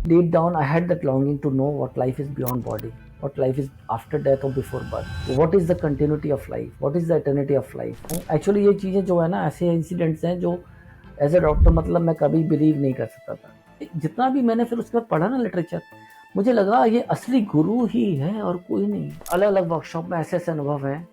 Deep down, I had that longing to know what life is beyond body, what life is after death or before birth. What is the continuity of life? What is the eternity of life? Actually, ये चीज़ें जो है ना ऐसे incidents हैं जो as a doctor मतलब मैं कभी बिलीव नहीं कर सकता था। जितना भी मैंने फिर उसके बाद पढ़ा ना लिटरेचर, मुझे लगा ये असली गुरु ही है और कोई नहीं। अलग अलग वर्कशॉप में ऐसे ऐसे अनुभव हैं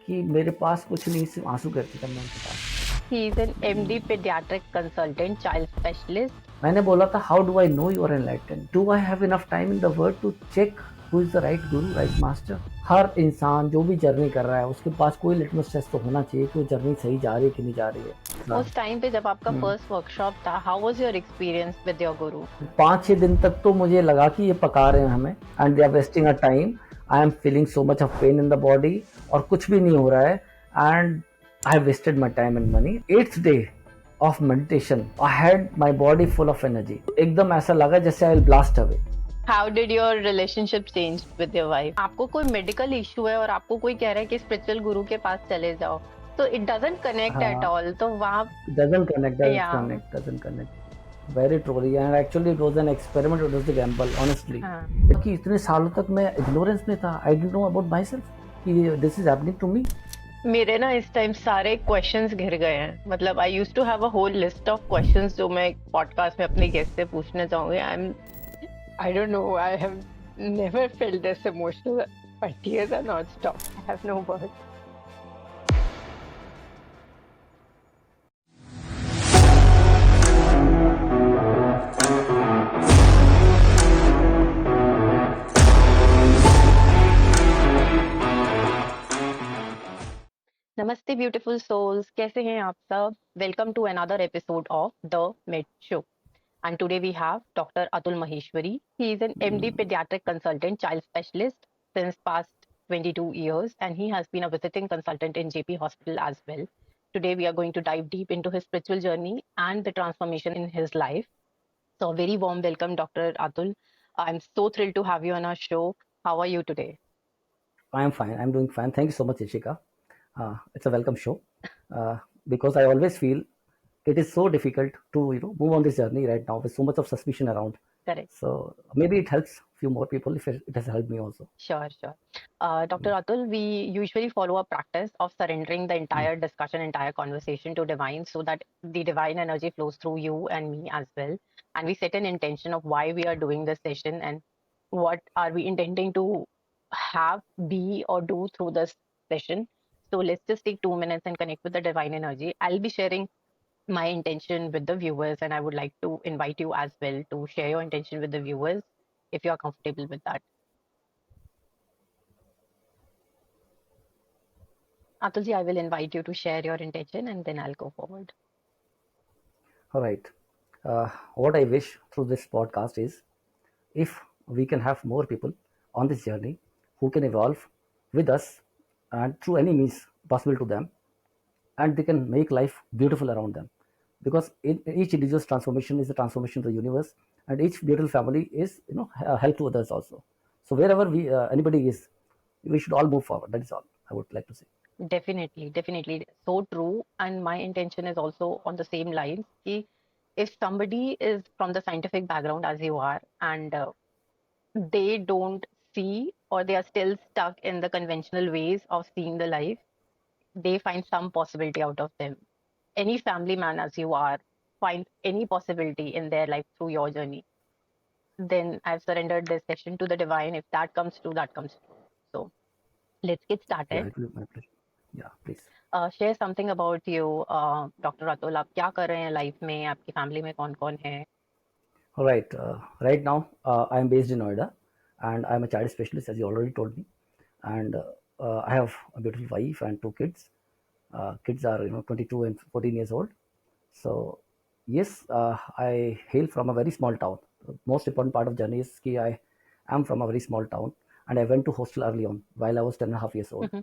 कि मेरे पास कुछ नहीं, सिर्फ आंसू गिरते थे उनके पास। He is an MD pediatric consultant, child specialist. मैंने बोला था how do I know you are enlightened, do I have enough time in the world to check who is the right guru, right master. हर इंसान जो भी journey कर रहा है उसके पास कोई लिटमस टेस्ट तो होना चाहिए कि वो जर्नी सही जा रही है कि नहीं जा रही है। उस टाइम पे जब आपका फर्स्ट वर्कशॉप था, how was your experience with your गुरु? 5-6 दिन तक तो मुझे लगा कि ये पका रहे हैं हमें and they are wasting a time. I am feeling so much of pain in the body और कुछ भी नहीं हो रहा है and I have wasted my time and money. 8th day of meditation, I had my body full of energy. एकदम ऐसा लगा जैसे I will blast away. How did your relationship change with your wife? आपको कोई medical issue है और आपको कोई कह रहा है कि स्पिरिचुअल गुरु के पास चले जाओ, तो it doesn't connect at all. तो वहाँ doesn't connect. Very truly, and actually it was an experiment, it was a gamble, honestly. क्योंकि इतने सालों तक मैं ignorance में था, I didn't know about myself कि this is happening to me. मेरे ना इस टाइम सारे क्वेश्चंस घिर गए हैं। मतलब I used to have a whole list of questions जो मैं पॉडकास्ट में अपने गेस्ट से पूछना चाहूंगी। I don't know, I have never felt this emotional, but tears are not stop. I have no words. नमस्ते ब्यूटीफुल सोल्स, कैसे हैं आप सब? Welcome to another episode of the mid show. And today we have Dr. Atul Maheshwari. He is an MD pediatric consultant, child specialist since past 22 years, and he has been a visiting consultant in JP Hospital as well. Today we are going to dive deep into his spiritual journey and the transformation in his life. So a very warm welcome, Dr. Atul. I'm so thrilled to have you on our show. How are you today? I am fine. I'm doing fine. Thank you so much, Ishika. It's a welcome show because I always feel it is so difficult to move on this journey right now with so much of suspicion around. Correct. So maybe it helps few more people if it has helped me also. Sure, sure. Dr. Atul, we usually follow a practice of surrendering the entire discussion, entire conversation to divine so that the divine energy flows through you and me as well. And we set an intention of why we are doing this session and what are we intending to have, be, or do through this session. So let's just take 2 minutes and connect with the divine energy. I'll be sharing my intention with the viewers, and I would like to invite you as well to share your intention with the viewers if you are comfortable with that. Atulji, I will invite you to share your intention and then I'll go forward. All right. What I wish through this podcast is if we can have more people on this journey who can evolve with us and through any means possible to them, and they can make life beautiful around them, because each individual's transformation is a transformation of the universe, and each beautiful family is help to others also. So wherever we anybody is, we should all move forward. That is all I would like to say. Definitely, definitely. So true. And my intention is also on the same lines. If somebody is from the scientific background as you are, and they don't see or they are still stuck in the conventional ways of seeing the life, they find some possibility out of them. Any family man as you are finds any possibility in their life through your journey. Then I've surrendered this session to the divine. If that comes true, that comes true. So let's get Yeah, started. it will be my pleasure. Yeah, please. Share something about you, doctor Atul. आप क्या कर रहे हैं life में? आपकी family में कौन कौन है? All right. Right now, I am based in Noida, and I am a child specialist, as you already told me. And I have a beautiful wife and 2 kids. Kids are 22 and 14 years old. So yes, I hail from a very small town. The most important part of journey is that I am from a very small town, and I went to hostel early on while I was 10.5 years old.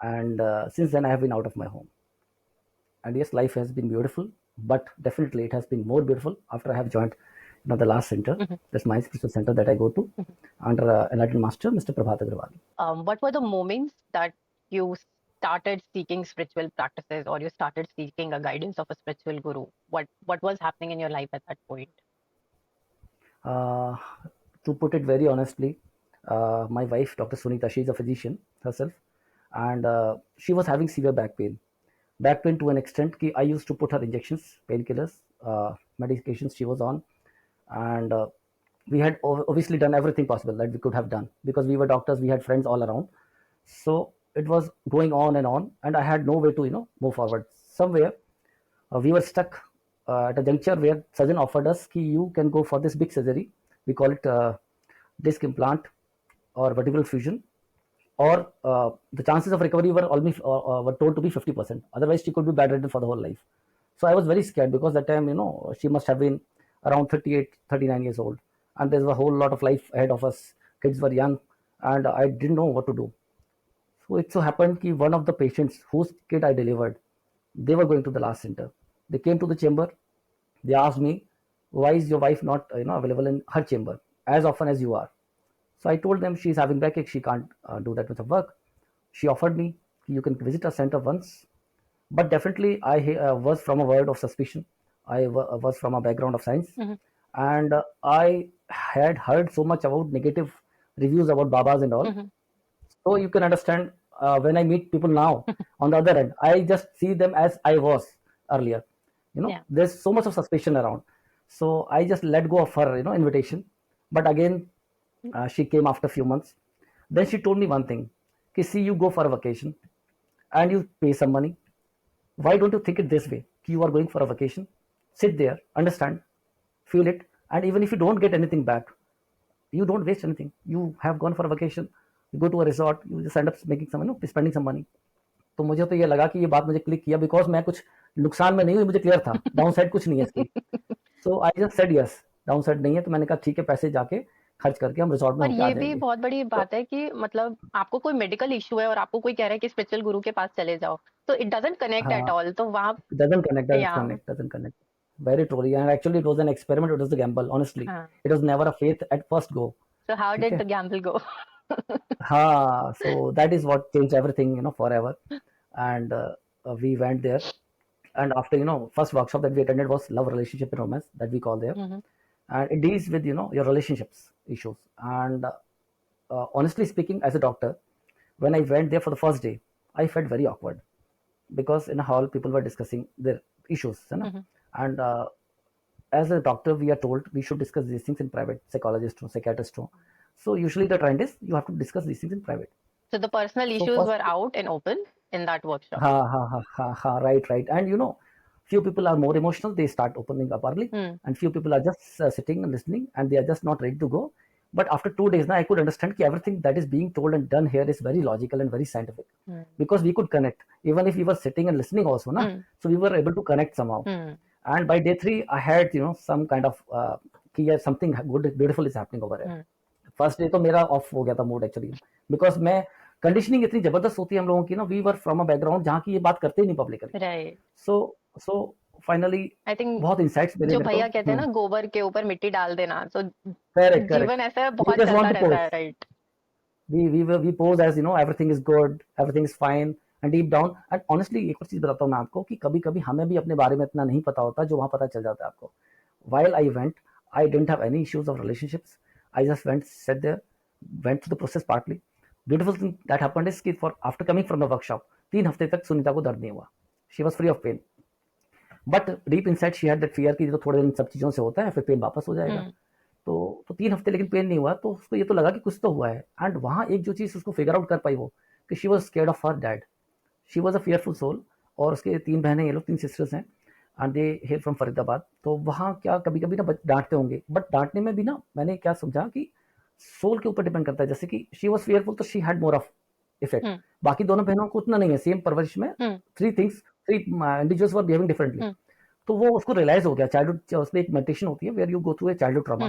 And since then, I have been out of my home. And yes, life has been beautiful, but definitely it has been more beautiful after I have joined the last center. That's my spiritual center that I go to under enlightened master Mr. Prabhat Agrawal. What were the moments that you started seeking spiritual practices or you started seeking a guidance of a spiritual guru? What was happening in your life at that point? Uh, to put it very honestly, my wife, Dr. Sunita, she's a physician herself, and she was having severe back pain. Back pain to an extent that I used to put her injections, painkillers, medications she was on, and we had obviously done everything possible that we could have done because we were doctors, we had friends all around. So it was going on, and I had no way to move forward. Somewhere we were stuck at a juncture where surgeon offered us कि you can go for this big surgery. We call it disc implant or vertebral fusion, or the chances of recovery were almost were told to be 50%. Otherwise, she could be bedridden for the whole life. So I was very scared because that time, she must have been around 38, 39 years old, and there's a whole lot of life ahead of us. Kids were young, and I didn't know what to do. So it so happened that one of the patients whose kid I delivered, they were going to the last center. They came to the chamber. They asked me, "Why is your wife not available in her chamber as often as you are?" So I told them she's having backache. She can't do that much of work. She offered me, "You can visit our center once." But definitely, I was from a world of suspicion. I was from a background of science, Mm-hmm. and I had heard so much about negative reviews about Babas and all. Mm-hmm. So you can understand when I meet people now on the other end, I just see them as I was earlier. Yeah. There's so much of suspicion around. So I just let go of her, invitation. But again, she came after a few months. Then she told me one thing: "Ki, see, you go for a vacation and you pay some money. Why don't you think it this way? Ki you are going for a vacation, sit there, understand, feel it, and even if you don't get anything back, you don't waste anything. You have gone for a vacation, you go to a resort, you just end up making some, spending some money." तो मुझे तो ये लगा कि ये बात मुझे click किया बिकॉज मैं कुछ नुकसान में नहीं हुई, मुझे क्लियर था डाउन साइड कुछ नहीं है इसकी. So I just said yes, downside नहीं है, तो मैंने कहा ठीक है, पैसे जाके खर्च करके हम रिजॉर्ट में और होके आ ये भी जाएंगे. बहुत बड़ी तो बात है कि मतलब आपको कोई मेडिकल इश्यू है और आपको कोई कह रहा है कि स्पिरिचुअल गुरु के पास चले जाओ, तो इट डजंट कनेक्ट एट हाँ, ऑल, तो वहां doesn't connect, doesn't या connect, doesn't connect. Very truly, and actually it was an experiment, it was a gamble, honestly. हाँ. It was never a faith at first go. So how ठीक did है. the gamble go? हाँ, so that is what changed everything, forever. And we went there, and after first workshop that we attended was love, relationship, and romance, that we call there. Mm-hmm. And it deals with your relationships issues. And honestly speaking, as a doctor, when I went there for the first day, I felt very awkward because in a hall people were discussing their issues, you know? Mm-hmm. And as a doctor we are told we should discuss these things in private, psychologist or psychiatrist. So usually the trend is you have to discuss these things in private. So the personal So issues first, were out and open in that workshop. right. And few people are more emotional, they start opening up early, Mm. and few people are just sitting and listening, and they are just not ready to go. But after 2 days now, I could understand that everything that is being told and done here is very logical and very scientific, Mm. because we could connect even if we were sitting and listening also, na. Mm. So we were able to connect somehow. Mm. And by day 3 I had some kind of something good, beautiful is happening over here. Mm. First day तो मेरा off हो गया था mood actually, because मैं conditioning इतनी जबरदस्त होती है हम लोगों की ना, we were from a background जहाँ की ये बात करते ही नहीं publicly. Right. So finally I think बहुत इंसाइट्स मिले जो मेरे को. भैया कहते हैं ना गोबर के ऊपर मिट्टी डाल देना, तो करेक्ट जीवन करेक्ट. ऐसा वी बहुत जस्ट चलता वांट टू रहता पोज, है. Right. We pose as everything is good, everything is fine, and deep down. And honestly एक और चीज बताता हूँ मैं आपको कि कभी कभी हमें भी अपने बारे में इतना नहीं पता होता जो वहाँ पता चल जाता है आपको. While I went, I didn't have any issues of relationships. I just went, sat there, went through the process partly. Beautiful thing that happened is कि for after coming from the workshop, 3 हफ्ते तक सुनीता को दर्द नहीं हुआ. She was free of pain. But deep inside she had that fear कि तो थोड़े दिन सब चीज़ों से होता है, फिर पेन वापस हो जाएगा. तो 3 हफ्ते लेकिन पेन नहीं हुआ, तो उसको ये तो लगा कि कुछ तो हुआ है. एंड वहाँ एक जो चीज़ उसको फिगर आउट कर पाई वो कि she was scared of her dad. She was a fearful soul. और उसके 3 बहनें, ये लोग 3 सिस्टर्स हैं, and they hail from Faridabad. तो वहाँ क्या कभी कभी ना डांटते होंगे, बट डांटने में भी ना मैंने क्या समझा कि सोल के ऊपर डिपेंड करता है. जैसे कि शी वॉज फियरफुल तो she had more of effect. बाकी दोनों बहनों को उतना नहीं है, सेम परवरिश में. 3 इंडिविजुअल्स वर बिहेविंग डिफरेंटली. तो वो उसको रियलाइज हो गया चाइल्डहुड. उसमें एक मेडिटेशन होती है where you go through a childhood trauma.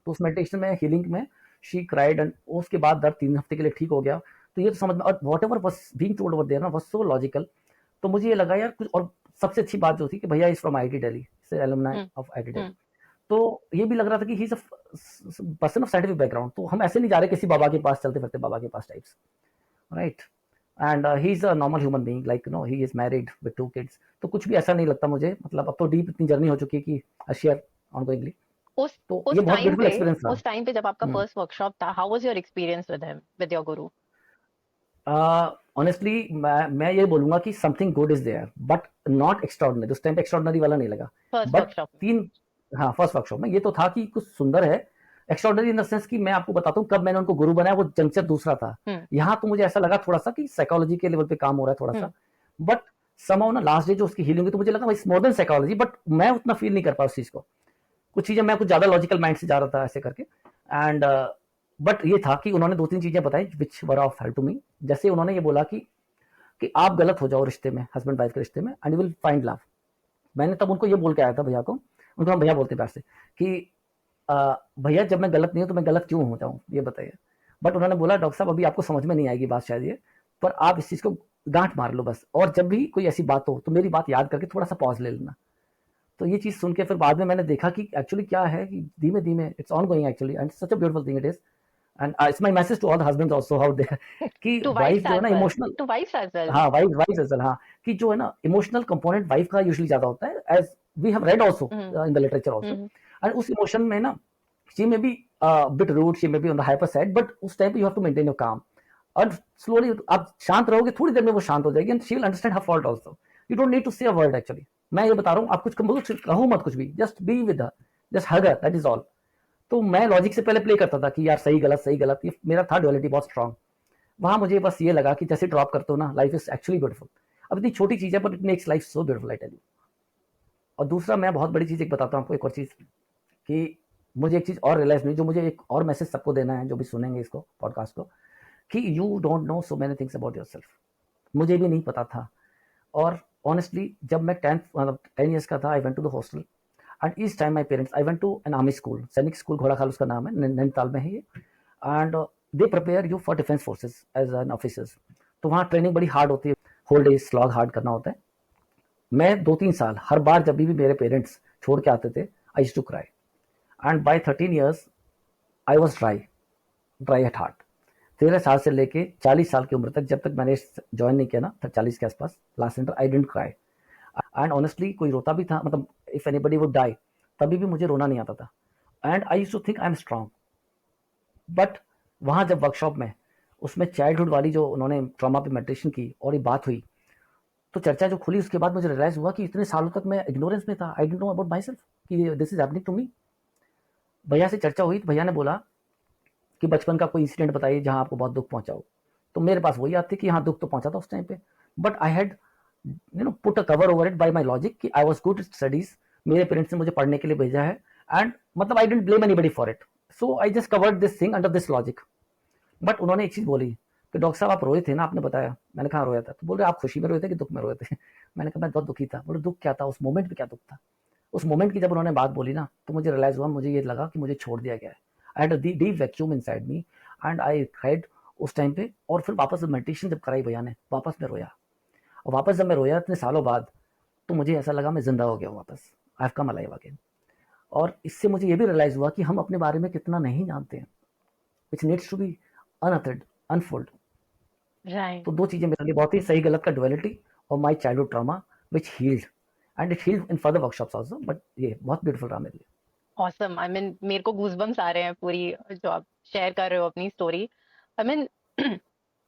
तो उस मेडिटेशन में, हीलिंग में, शी क्राइड, एंड उसके बाद दर्द 3 हफ्ते के लिए ठीक हो गया. तो ये तो समझ में, और whatever was being told over there ना वाज सो लॉजिकल. तो मुझे ये लगा यार कुछ. और सबसे अच्छी बात जो थी कि भैया इज फ्रॉम आईआईटी दिल्ली, से एलुमनाई ऑफ आईआईटी दिल्ली. तो ये भी लग रहा था कि ही is a person of scientific background. तो हम ऐसे नहीं जा रहे किसी बाबा के पास चलते फिरते बाबा के पास types, right. And he is a normal human being, like he is married with 2 kids. तो कुछ भी ऐसा नहीं लगता मुझे. मतलब अब तो डीप इतनी जर्नी हो चुकी है कि आई शेयर ऑनगोइंगली. उस तो ये उस बहुत टाइम ब्यूटीफुल पे एक्सपीरियंस था। उस टाइम पे जब आपका हम्म। फर्स्ट वर्कशॉप था, how was your experience with him, with your guru? Honestly मैं ये बोलूंगा कि something good is there but not extraordinary. उस टाइम पे एक्स्ट्राऑर्डिनरी वाला नहीं लगा। फर्स्ट बट वर्कशॉप में? तीन, हाँ फर्स्ट वर्कशॉप में ये तो था कि कुछ सुंदर है। एक्स्ट्राऑर्डिनरी इन द सेंस कि मैं आपको बताता हूँ कब मैंने उनको गुरु बनाया, वो जंक्चर दूसरा था। हम्म। यहाँ तो मुझे ऐसा लगा थोड़ा सा कि साइकोलॉजी के लेवल पे काम हो रहा है थोड़ा सा। हम्म। बट समाउ ना लास्ट डे जो उसकी हीलिंग हुई तो मुझे लगा भाई मोर देन साइकोलॉजी, बट मैं उतना फील नहीं कर पाया उस चीज को। कुछ चीजें मैं कुछ ज्यादा लॉजिकल माइंड से जा रहा था ऐसे करके। एंड बट ये था कि उन्होंने दो तीन चीजें बताई which were of help to me. जैसे उन्होंने ये बोला कि आप गलत हो जाओ रिश्ते में, हस्बैंड वाइफ के रिश्ते में, and you will find love. मैंने तब उनको ये बोल के आया था भैया को, उनको हम भैया बोलते प्यार से, कि भैया जब मैं गलत नहीं हूं तो मैं गलत क्यों हो जाऊं ये बताइए। बट उन्होंने बोला डॉक्टर साहब अभी आपको समझ में नहीं आएगी बात शायद ये, पर आप इस चीज को गांठ मार लो बस, और जब भी कोई ऐसी बात हो तो मेरी बात याद करके थोड़ा सा पॉज ले लेना। तो ये चीज सुन के फिर बाद में मैंने देखा कि एक्चुअली क्या है कि धीमे धीमे it's on going actually, and such a beautiful thing it is. And it's my message to all the husbands also how they कि टू वाइफ वाइफ्स जो है एज ना well, emotional, to wives as well. हाँ wife wife as well, हाँ, कि जो है ना इमोशनल कंपोनेंट वाइफ का यूजुअली ज्यादा होता है, as we have read also hmm. In the literature also. Hmm. And उस इमोशन में ना she may be bit rude, she may be on the hyper side, but उस टाइम पे you have to maintain your calm. और slowly आप शांत रहोगे, थोड़ी देर में वो शांत हो जाएगी, and she will understand her fault also. You don't need to say a word actually. मैं ये बता रहा हूँ आप कुछ कहो मत कुछ भी, just be with her, just hug her, that is all. तो मैं लॉजिक से पहले प्ले करता था कि यार सही गलत सही गलत, ये मेरा था ड्युअलिटी बहुत स्ट्रांग। वहां मुझे बस ये लगा कि जैसे ड्रॉप करते हो ना, लाइफ इज एक्चुअली ब्यूटीफुल। अब इतनी छोटी चीज है but it makes life so beautiful, I tell you. और दूसरा मैं बहुत बड़ी चीज एक बताता हूँ आपको, एक और चीज कि मुझे एक चीज और रियलाइज हुई, जो मुझे एक और मैसेज सबको देना है जो भी सुनेंगे इसको पॉडकास्ट को, कि you don't know so many things about your self. मुझे भी नहीं पता था। और ऑनेस्टली जब मैं 10 ईयर्स का था, I went to the hostel, and इस time my parents, I went to an army school, सैनिक स्कूल घोड़ा खाल उसका नाम है, नैनीताल में है ये। And they prepare you for defence forces as an officers. तो वहाँ ट्रेनिंग बड़ी हार्ड होती है, होल डे स्लॉग हार्ड करना होता है। मैं 2-3 साल हर बार जब भी मेरे पेरेंट्स छोड़ के आते थे, I used to cry. And by 13 years I was dry, dry at heart. 13 साल से लेके 40 साल की उम्र तक, जब तक मैंने ज्वाइन नहीं किया ना, 40 के आसपास last centre, I didn't cry. And honestly कोई रोता भी था, मतलब इफ एनीबडी वुड डाई, तभी भी मुझे रोना नहीं आता था। And I used to think I am strong. But वहां जब वर्कशॉप में उसमें चाइल्डहुड वाली जो उन्होंने ट्रॉमा पे मेडिटेशन की और ये बात हुई, तो चर्चा जो खुली उसके बाद मुझे रियलाइज हुआ कि इतने सालों तक मैं इग्नोरेंस में था, I don't know about my self कि this is happening to me. भैया से चर्चा हुई तो भैया ने बोला कि बचपन का कोई इंसिडेंट बताइए जहां आपको बहुत दुख पहुंचा हो। तो मेरे पास वही याद थी कि हाँ दुख तो पहुंचा था उस टाइम पे, but I had put a cover over it by my logic कि I was good at studies, मेरे पेरेंट्स ने मुझे पढ़ने के लिए भेजा है, एंड मतलब I don't blame anybody for it. So I just covered this thing under this logic. But उन्होंने एक चीज बोली कि डॉक्टर साहब आप रोए थे ना, आपने बताया। मैंने कहा रोया था। तो बोल रहे आप खुशी में रोए थे कि दुख में रोए थे? मैंने कहा मैं बहुत दुखी था। बोले दुख क्या था उस मोमेंट में, क्या दुख था? उस मोमेंट की जब उन्होंने बात बोली ना, तो मुझे रियलाइज हुआ, मुझे ये लगा कि मुझे छोड़ दिया गया है। आई had a deep vacuum inside me, and I cried उस टाइम पे। और फिर वापस मेडिटेशन जब कराई भैया ने, वापस मैं रोया। और वापस जब मैं रोया इतने सालों बाद, तो मुझे ऐसा लगा मैं जिंदा हो गया हूँ वापस, I have come alive again. और इससे मुझे ये भी रियलाइज हुआ कि हम अपने बारे में कितना नहीं जानते हैं, which needs to be unauthored, unfold. Right. तो दो चीजें मेरे लिए बहुत ही सही गलत का डुअलिटी, और my childhood trauma which healed, and it healed in further workshops also. But ये बहुत ब्यूटीफुल रहा मेरे लिए। ऑसम, आई मीन मेरे को गूजबम्स आ रहे हैं पूरी जो आप शेयर कर रहे हो अपनी स्टोरी। आई मीन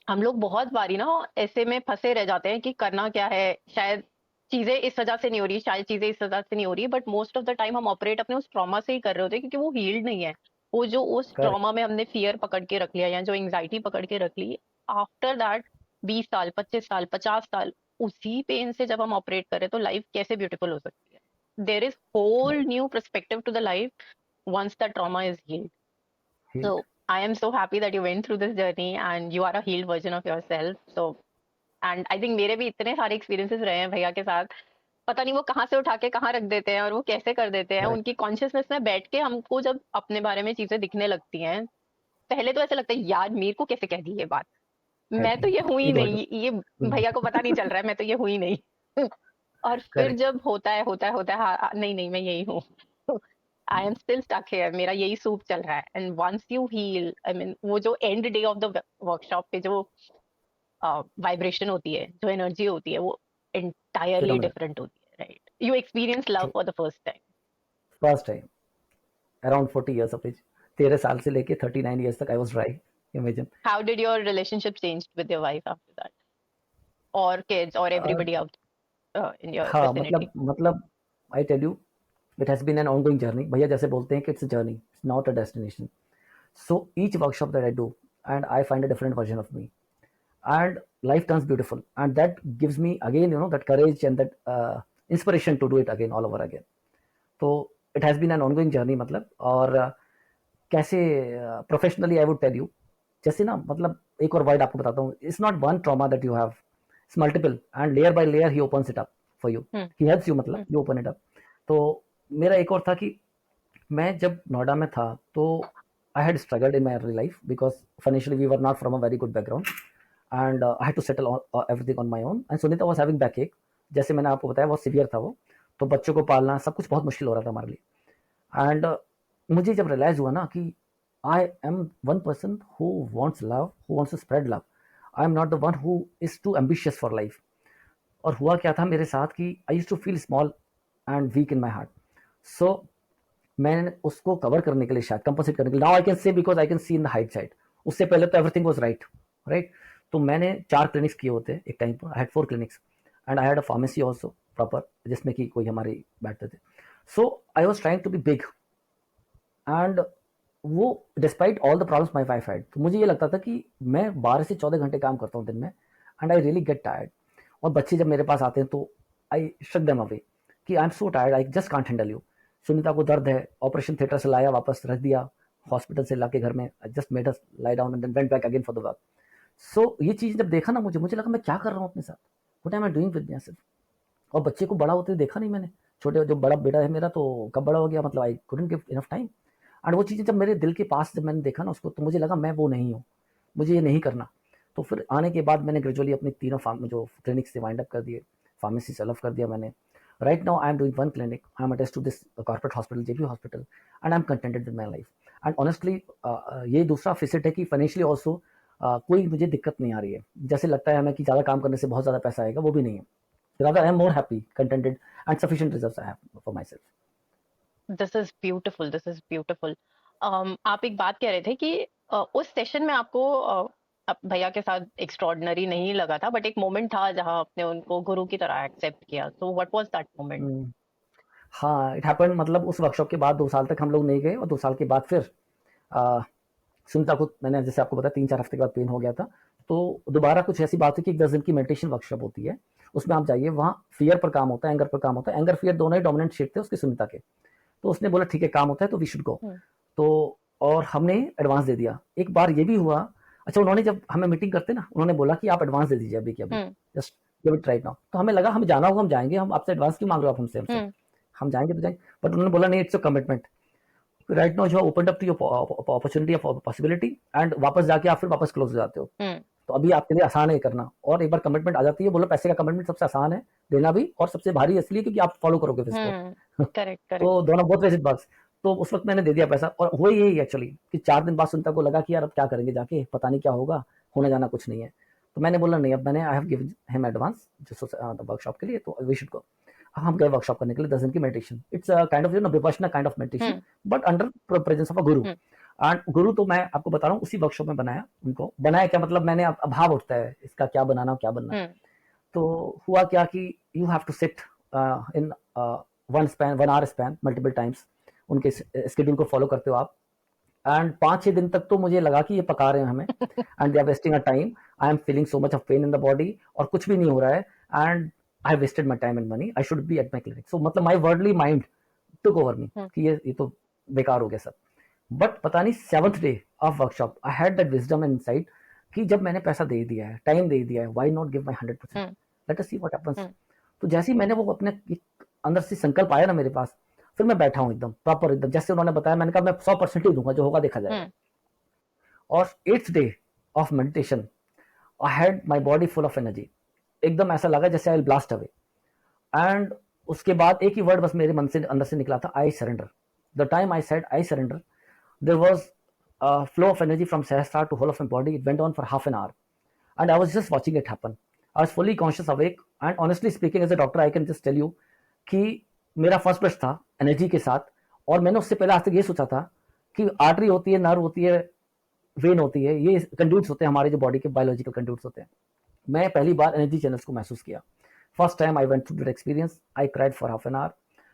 हम लोग बहुत बारी ना ऐसे में फंसे रह जाते हैं कि करना क्या है, शायद चीजें इस वजह से नहीं हो रही, शायद चीजें इस वजह से नहीं हो रही, but most of the time हम ऑपरेट अपने उस ट्रॉमा से ही कर रहे होते हैं, क्योंकि वो हील्ड नहीं है। वो जो उस करेक्ट। ट्रॉमा में हमने फियर पकड़ के रख लिया या जो एंग्जाइटी पकड़ के रख ली, आफ्टर दैट 20 साल, 25 साल, 50 साल उसी पेन से जब हम ऑपरेट करें, तो लाइफ कैसे ब्यूटीफुल हो सकती है? There is whole new perspective to the life once the trauma is healed. So healed. I am so happy that you went through this journey and you are a healed version of yourself. So and I think मेरे भी इतने सारे experiences रहे हैं भैया के साथ। पता नहीं वो कहाँ से उठा के कहाँ रख देते हैं और वो कैसे कर देते हैं। करेक्ट। उनकी कॉन्शियसनेस में बैठ के हमको जब अपने बारे में चीजें दिखने लगती हैं, पहले तो ऐसा लगता है यार मेरे को कैसे कह दी ये बात, मैं तो ये हुई नहीं, ये भैया को पता नहीं चल रहा है, मैं तो ये हुई नहीं। और फिर करेक्ट। जब होता है, हाँ नहीं नहीं मैं यही हूँ। I am still stuck here, मेरा यही सूप चल रहा है। And once you heal, I mean वो जो end day of the workshop पे जो वाइब्रेशन होती है, जो एनर्जी होती है, वो एंटायरली फिनोमिनल। डिफरेंट होती है, right? You experience love true. For the first time. First time. around 40 years of age. 13 साल से लेके 39 years तक I was dry. Imagine. How did your relationship change with your wife after that, or kids, or Uh, everybody out in your हाँ vicinity? मतलब I tell you, it has been an ongoing journey. भैया जैसे बोलते हैं कि it's a journey, it's not a destination. So each workshop that I do, and I find a different version of me, and life turns beautiful, and that gives me again, that courage and that inspiration to do it again all over again. तो it has been an ongoing journey मतलब, और कैसे professionally I would tell you, जैसे ना मतलब एक और word आपको बताता हूँ, it's not one trauma that you have, it's multiple, and layer by layer he opens it up for you, he helps you, मतलब यू ओपन इट अप. तो मेरा एक और था कि मैं जब नोएडा में था तो I had struggled in my early life because financially we were not from a very good background, and I had to settle everything on my own, and Sunita was having backache, जैसे मैंने आपको बताया बहुत severe था वो, तो बच्चों को पालना सब कुछ बहुत मुश्किल हो रहा था हमारे लिए. एंड मुझे जब रियलाइज हुआ ना कि I am one person who wants love, who wants to spread love. I am not the one who is too ambitious for life. और हुआ क्या था मेरे साथ कि I used to feel small and weak in my heart. So मैंने उसको cover करने के लिए, शायद कंपनसेट करने के लिए, now I can say because I can see in the height side, उससे पहले तो एवरीथिंग वाज राइट राइट. तो मैंने 4 क्लिनिक्स किए होते एक टाइम पर, I had 4 clinics, and I had a pharmacy also proper, जिसमें कि कोई हमारे बैठते थे. So I was trying to be big, and वो despite all the problems my wife had, तो मुझे ये लगता था कि मैं 12 से 14 घंटे काम करता हूँ दिन में, and I really get tired. और बच्चे जब मेरे पास आते हैं तो आई शक देम अवे कि आई am so tired, I just can't handle you. Sunita को दर्द है, ऑपरेशन थिएटर से लाया, वापस रख दिया, हॉस्पिटल से लाके घर में, just made us lie down and then went back again for the work. So ये चीज़ जब देखा ना, मुझे लगा मैं क्या कर रहा हूँ अपने साथ, what am I doing with my self. और बच्चे को बड़ा होते देखा नहीं मैंने, छोटे जो बड़ा बेटा है मेरा, तो कब बड़ा हो गया, मतलब I couldn't give enough time. And वो चीज़ें जब मेरे दिल के पास जब मैंने देखा ना उसको, तो मुझे लगा मैं वो नहीं हूँ, मुझे ये नहीं करना. तो फिर आने के बाद मैंने ग्रेजुअली अपनी तीनों जो क्लिनिक से वाइंड अप कर दिए, फार्मेसी से अलग कर दिया मैंने. Right now I am doing one clinic, I am attached to this corporate hospital, JP hospital, and I am contented with my life. And honestly ये दूसरा फेसिट है कि फाइनेंशियली ऑल्सो कोई मुझे दिक्कत नहीं आ रही है. जैसे लगता है हमें कि ज़्यादा काम करने से बहुत ज़्यादा पैसा आएगा, वो भी नहीं है. Rather, I am more happy, contented, and sufficient reserves I have for myself. This is beautiful. This is beautiful. आप एक बात कह रहे थे कि उस सेशन में आपको भैया के साथ एक्स्ट्रॉर्डिनरी नहीं लगा था, बट एक मोमेंट था जहां आपने उनको गुरु की तरह एक्सेप्ट किया. So what was that moment? हाँ, इट हैपेंड, मतलब उस वर्कशॉप के बाद 2 साल तक हम लोग नहीं गए, और 2 साल के बाद फिर सुनीता को मैंने जैसे आपको बताया 3-4 हफ्ते के बाद पेन हो गया था, तो दोबारा कुछ ऐसी बात है कि 10 दिन की मेडिटेशन वर्कशॉप होती है, उसमें आप जाइए, वहाँ फियर पर काम होता है, एंगर पर काम होता है. एंगर फियर दोनों ही डोमिनेंट शेड थे उसके सुनीता के. तो उसने बोला ठीक है काम होता है तो वी शुड गो. तो और हमने एडवांस दे दिया. एक बार ये भी हुआ, अच्छा उन्होंने जब हमें मीटिंग करते ना, उन्होंने बोला कि आप एडवांस दे दीजिए अभी के अभी, just give it right now. तो हमें लगा हमें जाना होगा, हम जाएंगे, हम आपसे एडवांस क्यों मांग रहे हो आप हमसे, हम जाएंगे तो जाएंगे. बट उन्होंने बोला नहीं, it's a commitment. Right now जो open up to your opportunity of possibility, and वापस जाके आप फिर वापस क्लोज हो जाते हो. तो अभी आपके लिए आसान है करना, और एक बार कमिटमेंट आ जाती है, बोलो पैसे का कमिटमेंट सबसे आसान है देना भी, और सबसे भारी इसलिए क्योंकि आप फॉलो करोगे फिर इसको. करेक्ट. तो दोनों बहुत वैसे बस. तो उस वक्त मैंने दे दिया पैसा, और हुआ यही एक्चुअली कि 4 दिन बाद सुनीता को लगा कि यार अब क्या करेंगे जाके, पता नहीं क्या होगा, होने जाना कुछ नहीं है. तो मैंने बोला नहीं, अब मैंने I have given him advance जो वर्कशॉप के लिए, तो वी शुड गो. हम गए वर्कशॉप करने के लिए 10 दिन की meditation. It's kind of Vipassana kind of meditation, but under presence of a Guru. And गुरु तो मैं आपको बता रहा हूँ उसी वर्कशॉप में बनाया. उनको बनाया क्या मतलब, मैंने अभाव उठता है इसका, क्या बनाना क्या बनना. तो हुआ क्या कि you have to sit in 1 hour span multiple times, उनके स्केड्यूल को फॉलो करते हो आप. एंड 5-6 दिन तक तो मुझे लगा कि ये पका रहे हैं हमें, and they are wasting a time. I am feeling so much of pain in the body, और कुछ भी नहीं हो रहा है, and I wasted my time and money, I should be at my clinic. So मतलब my worldly mind took over me कि ये तो बेकार हो गया सब. बट पता नहीं 7th day of workshop I had that wisdom and insight कि जब मैंने पैसा दे दिया है, टाइम दे दिया है, why not give my 100%, let us see what happens. तो जैसे ही मैंने वो अपने अंदर से संकल्प आया ना मेरे पास, फिर मैं बैठा हूँ एकदम प्रॉपर, एकदम जैसे उन्होंने बताया, मैंने कहा मैं 100% ही दूंगा, जो होगा देखा जाएगा. और 8th day of meditation I had my body full of energy, एकदम ऐसा लगा जैसे I will blast away. And उसके बाद एक ही वर्ड बस मेरे मन से अंदर से निकला था, I surrender. The time I said I surrender, there was a flow of energy from Sahasrara to whole of my body. It went on for half an hour, and I was just watching it happen. I was fully conscious, awake, and honestly speaking, as a doctor, I can just tell you कि मेरा first brush था energy के साथ, और मैंने उससे पहले आज तक ये सोचा था कि आर्टरी होती है, नर्व होती है, वेन होती है, ये कंड्यूट्स होते हैं हमारे जो बॉडी के बायोलॉजिकल कंड्यूट्स होते हैं। मैं पहली बार एनर्जी चैनल्स को महसूस किया। First time I went through that experience, I cried for half an hour